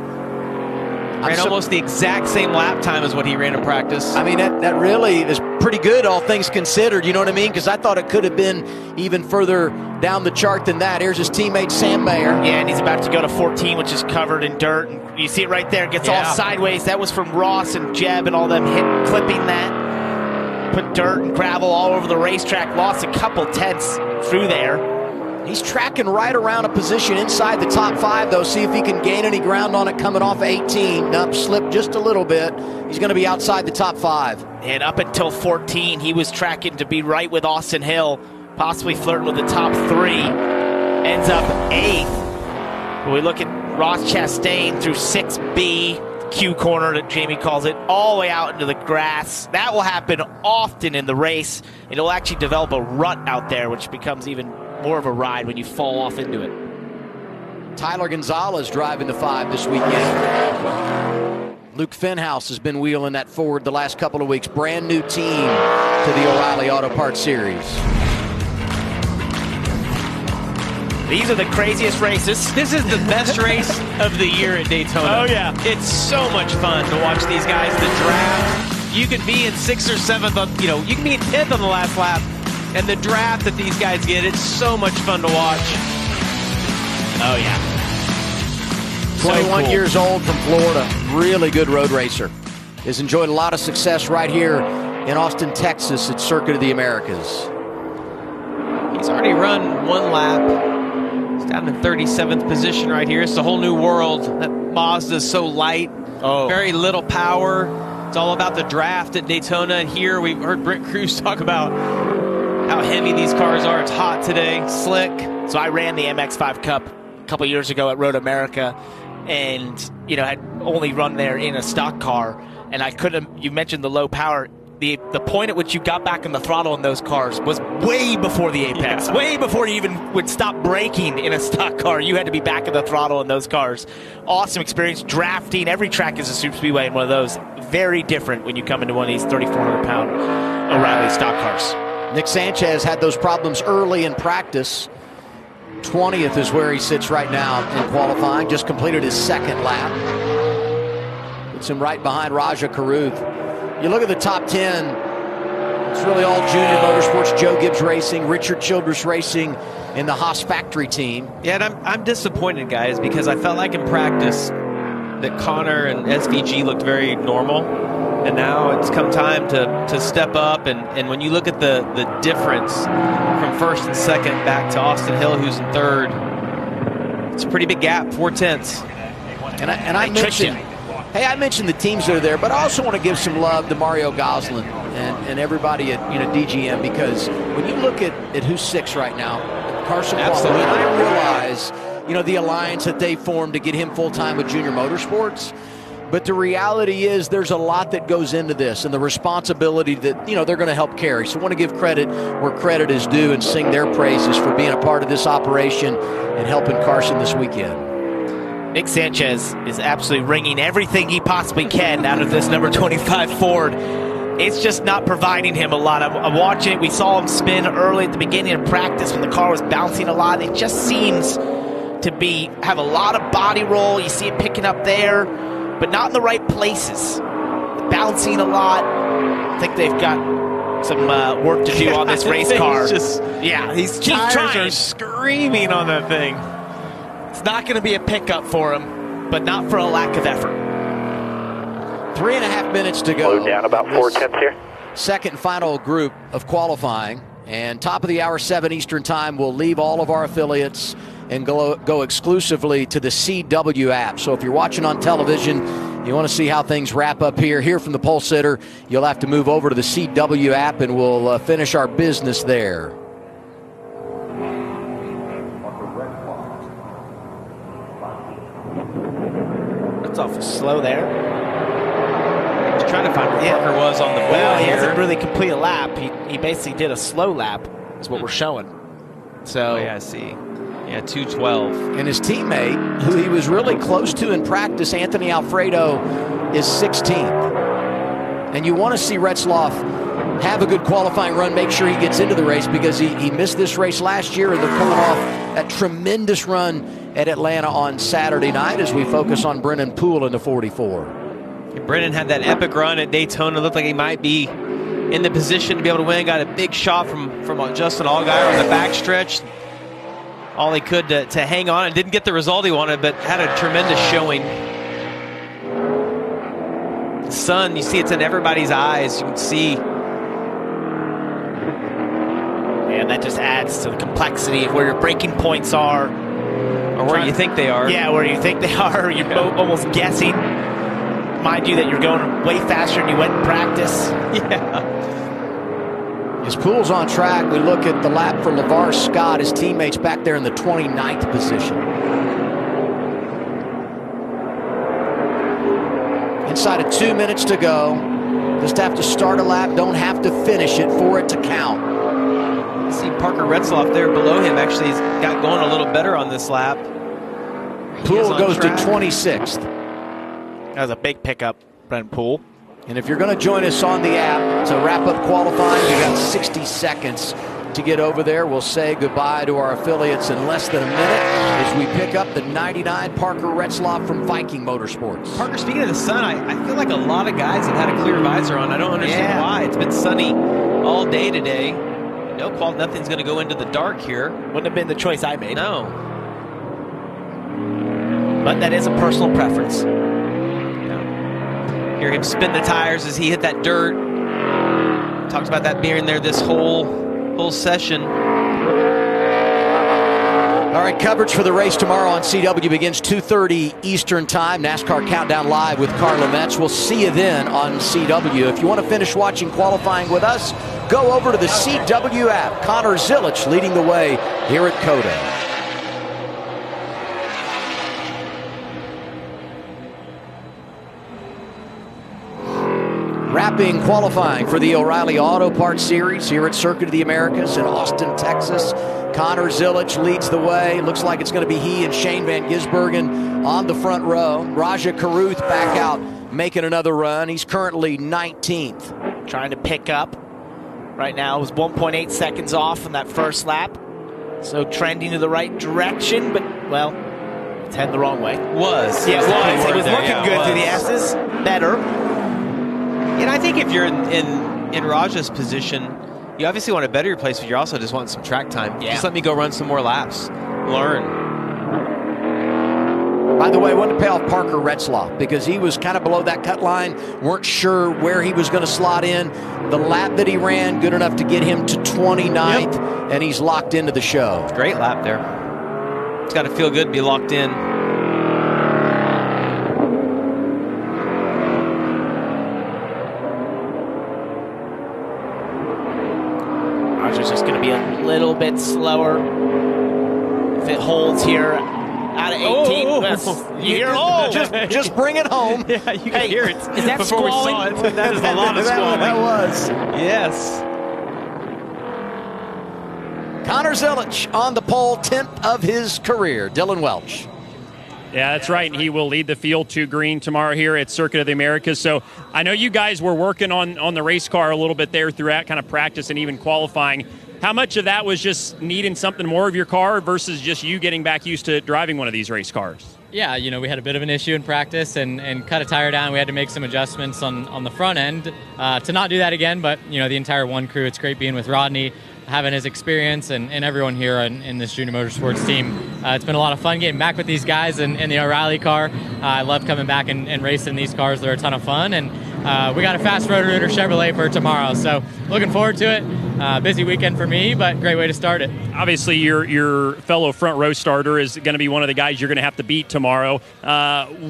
Ran almost the exact same lap time as what he ran in practice. I mean, that really is pretty good, all things considered. You know what I mean? Because I thought it could have been even further down the chart than that. Here's his teammate, Sam Mayer. Yeah, and he's about to go to 14, which is covered in dirt. And you see it right there. It gets all sideways. That was from Ross and Jeb and all them clipping that. Put dirt and gravel all over the racetrack. Lost a couple tenths through there. He's tracking right around a position inside the top 5, though. See if he can gain any ground on it coming off 18. Nope, slipped just a little bit. He's going to be outside the top 5. And up until 14, he was tracking to be right with Austin Hill, possibly flirting with the top 3. Ends up 8th. When we look at Ross Chastain through 6B, Q corner that Jamie calls it, all the way out into the grass. That will happen often in the race. It'll actually develop a rut out there, which becomes even more of a ride when you fall off into it. Tyler Gonzalez driving the 5 this weekend. Luke Fenhouse has been wheeling that forward the last couple of weeks. Brand new team to the O'Reilly Auto Parts Series. These are the craziest races. This is the best race of the year at Daytona. Oh, yeah. It's so much fun to watch these guys. The draft, you can be in 6th or 7th, you can be in 10th on the last lap. And the draft that these guys get, it's so much fun to watch. Oh, yeah. 21 years old from Florida. Really good road racer. Has enjoyed a lot of success right here in Austin, Texas at Circuit of the Americas. He's already run 1 lap. He's down in 37th position right here. It's a whole new world. That Mazda is so light. Very little power. It's all about the draft at Daytona. And here we've heard Brent Cruz talk about how heavy these cars are. It's hot today, slick. So I ran the MX-5 Cup a couple years ago at Road America, and had only run there in a stock car, and I couldn't. You mentioned the low power. The point at which you got back in the throttle in those cars was way before the apex, way before you even would stop braking in a stock car. You had to be back in the throttle in those cars. Awesome experience drafting. Every track is a super speedway in one of those. Very different when you come into one of these 3,400-pound O'Reilly stock cars. Nick Sanchez had those problems early in practice. 20th is where he sits right now in qualifying. Just completed his 2nd lap. Puts him right behind Raja Karuth. You look at the top 10, it's really all junior motorsports. Joe Gibbs Racing, Richard Childress Racing, and the Haas Factory team. Yeah, and I'm disappointed, guys, because I felt like in practice that Connor and SVG looked very normal. And now it's come time to step up. And when you look at the difference from 1st and 2nd back to Austin Hill, who's in 3rd, it's a pretty big gap, 4 tenths. And I mentioned the teams that are there, but I also want to give some love to Mario Goslin and everybody at DGM, because when you look at who's 6 right now, Carson Wallace, I realize the alliance that they formed to get him full-time with Junior Motorsports. But the reality is there's a lot that goes into this, and the responsibility that, they're going to help carry. So I want to give credit where credit is due and sing their praises for being a part of this operation and helping Carson this weekend. Nick Sanchez is absolutely wringing everything he possibly can out of this number 25 Ford. It's just not providing him a lot. I'm watching it. We saw him spin early at the beginning of practice when the car was bouncing a lot. It just seems to have a lot of body roll. You see it picking up there, but not in the right places. Bouncing a lot. I think they've got some work to do on this race car. These tires trying. are screaming on that thing. It's not going to be a pickup for him, but not for a lack of effort. 3.5 minutes to go. Slow down about 4/10 here. Second and final group of qualifying. And top of the hour, 7 Eastern time, we'll leave all of our affiliates and go exclusively to the CW app. So if you're watching on television, you want to see how things wrap up here from the pole sitter, you'll have to move over to the CW app, and we'll finish our business there. That's awful slow there. Trying to find where Parker was on the board. Well, he hasn't really completed a lap. He basically did a slow lap, is what we're showing. So I see. Yeah, 2:12. And his teammate, who he was really close to in practice, Anthony Alfredo, is 16th. And you want to see Retzloff have a good qualifying run, make sure he gets into the race, because he missed this race last year, and they're coming off that tremendous run at Atlanta on Saturday night as we focus on Brennan Poole in the 44. Brennan had that epic run at Daytona. Looked like he might be in the position to be able to win. Got a big shot from Justin Allgaier on the backstretch. All he could to hang on, and didn't get the result he wanted, but had a tremendous showing. The sun, you see it's in everybody's eyes. You can see. And that just adds to the complexity of where your braking points are. Or where you think they are. Yeah, where you think they are. You're almost guessing. Mind you that you're going way faster than you went in practice. Yeah. His Poole's on track. We look at the lap for LeVar Scott. His teammates back there in the 29th position. Inside of 2 minutes to go. Just have to start a lap. Don't have to finish it for it to count. See Parker Retzloff there below him. Actually, he's got going a little better on this lap. Poole goes to 26th. That was a big pickup, Brennan Poole. And if you're going to join us on the app to wrap up qualifying, you got 60 seconds to get over there. We'll say goodbye to our affiliates in less than a minute as we pick up the 99 Parker Retzloff from Viking Motorsports. Parker, speaking of the sun, I feel like a lot of guys have had a clear visor on. I don't understand why. It's been sunny all day today. Nothing's going to go into the dark here. Wouldn't have been the choice I made. No. But that is a personal preference. Hear him spin the tires as he hit that dirt. Talked about that being there this whole session. All right, coverage for the race tomorrow on CW begins 2:30 Eastern Time. NASCAR Countdown Live with Carla Metz. We'll see you then on CW. If you want to finish watching qualifying with us, go over to the CW app. Connor Zilich leading the way here at COTA. Wrapping qualifying for the O'Reilly Auto Parts Series here at Circuit of the Americas in Austin, Texas. Connor Zilich leads the way. Looks like it's going to be he and Shane Van Gisbergen on the front row. Raja Karuth back out making another run. He's currently 19th. Trying to pick up. Right now, it was 1.8 seconds off in that first lap. So trending to the right direction, but, well, it's heading the wrong way. Yeah, it was. It was looking good through the S's. Better. And I think if you're in Raja's position, you obviously want to better your place, but you also just want some track time. Yeah. Just let me go run some more laps. Learn. By the way, I wanted to pay off Parker Retzloff because he was kind of below that cut line. Weren't sure where he was going to slot in. The lap that he ran, good enough to get him to 29th, and he's locked into the show. Great lap there. It's got to feel good to be locked in. Raja's just going to be a little bit slower. If it holds here out of 18. Just bring it home. Yeah, you can hear it. Is that before squalling? we saw it. That is a lot of squalling. That was. Yes. Connor Zilich on the pole, 10th of his career. Dylan Welch. Yeah, that's right. And he will lead the field to green tomorrow here at Circuit of the Americas. So I know you guys were working on the race car a little bit there throughout kind of practice and even qualifying. How much of that was just needing something more of your car versus just you getting back used to driving one of these race cars? Yeah, we had a bit of an issue in practice and cut a tire down. We had to make some adjustments on the front end to not do that again. But, the entire one crew, it's great being with Rodney, having his experience and everyone here in this junior motorsports team. It's been a lot of fun getting back with these guys in the O'Reilly car. I love coming back and racing these cars. They're a ton of fun. And we got a fast Roto-Rooter Chevrolet for tomorrow. So looking forward to it. Busy weekend for me, but great way to start it. Obviously, your fellow front row starter is going to be one of the guys you're going to have to beat tomorrow.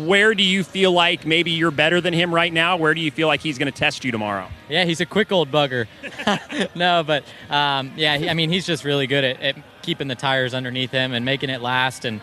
Where do you feel like maybe you're better than him right now? Where do you feel like he's going to test you tomorrow? Yeah, he's a quick old bugger. No, but he's just really good at keeping the tires underneath him and making it last. And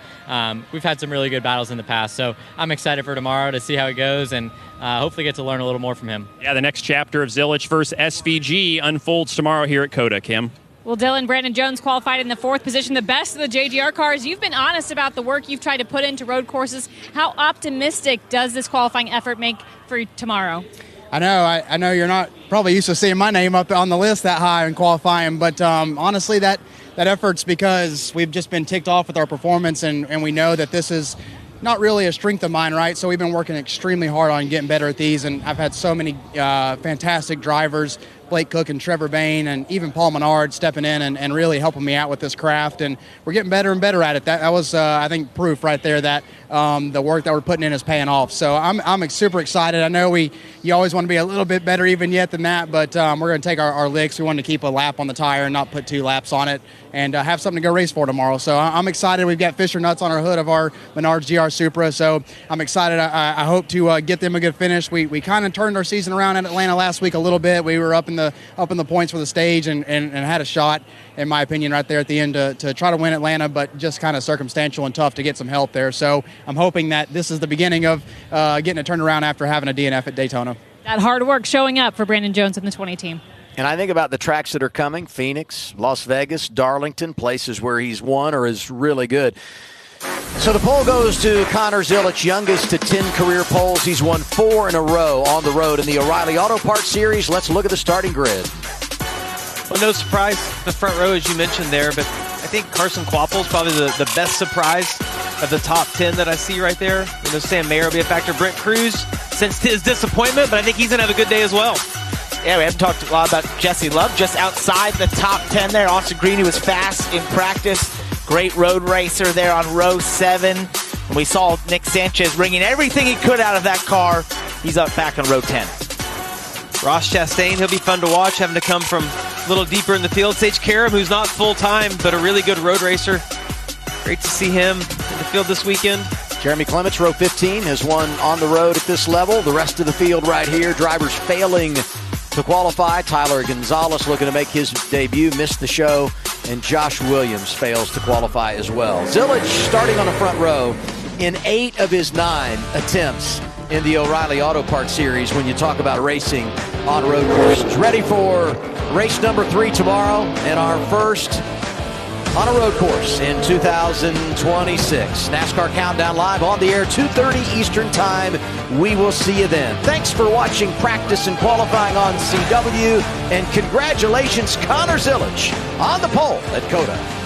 we've had some really good battles in the past. So I'm excited for tomorrow to see how it goes and hopefully get to learn a little more from him. Yeah, the next chapter of Zilich versus SVG unfolds tomorrow here at COTA, Kim. Well, Dylan, Brandon Jones qualified in the 4th position, the best of the JGR cars. You've been honest about the work you've tried to put into road courses. How optimistic does this qualifying effort make for tomorrow? I know you're not probably used to seeing my name up on the list that high in qualifying, but honestly, that effort's because we've just been ticked off with our performance, and we know that this is not really a strength of mine, right? So we've been working extremely hard on getting better at these, and I've had so many fantastic drivers, Blake Cook and Trevor Bain, and even Paul Menard stepping in and really helping me out with this craft, and we're getting better and better at it. That was, I think, proof right there that the work that we're putting in is paying off. So I'm super excited. I know you always want to be a little bit better even yet than that, but we're going to take our licks. We want to keep a lap on the tire and not put 2 laps on it, and have something to go race for tomorrow. So I'm excited. We've got Fisher nuts on our hood of our Menards GR Supra, so I'm excited. I hope to get them a good finish. We kind of turned our season around in Atlanta last week a little bit. We were up in the points for the stage and had a shot, in my opinion, right there at the end to try to win Atlanta, but just kind of circumstantial and tough to get some help there. So I'm hoping that this is the beginning of getting it turned around after having a DNF at Daytona. That hard work showing up for Brandon Jones and the 20 team. And I think about the tracks that are coming, Phoenix, Las Vegas, Darlington, places where he's won or is really good. So the pole goes to Connor Zilich, youngest to 10 career poles. He's won 4 in a row on the road in the O'Reilly Auto Parts Series. Let's look at the starting grid. Well, no surprise, the front row, as you mentioned there, but I think Carson Kvapil's probably the best surprise of the top 10 that I see right there. Sam Mayer will be a factor. Brent Cruz sensed his disappointment, but I think he's going to have a good day as well. Yeah, we haven't talked a lot about Jesse Love, just outside the top 10 there. Austin Greeny was fast in practice. Great road racer there on row 7. And we saw Nick Sanchez bringing everything he could out of that car. He's up back on row 10. Ross Chastain, he'll be fun to watch, having to come from a little deeper in the field. Sage Karam, who's not full-time, but a really good road racer. Great to see him in the field this weekend. Jeremy Clements, row 15, has won on the road at this level. The rest of the field right here, drivers failing to qualify. Tyler Gonzalez looking to make his debut, missed the show, and Josh Williams fails to qualify as well. Zilich starting on the front row in 8 of his 9 attempts in the O'Reilly Auto Parts Series when you talk about racing on road courses. Ready for race number 3 tomorrow and our first on a road course in 2026. NASCAR Countdown live on the air, 2:30 Eastern Time. We will see you then. Thanks for watching practice and qualifying on CW, and congratulations, Connor Zilich, on the pole at COTA.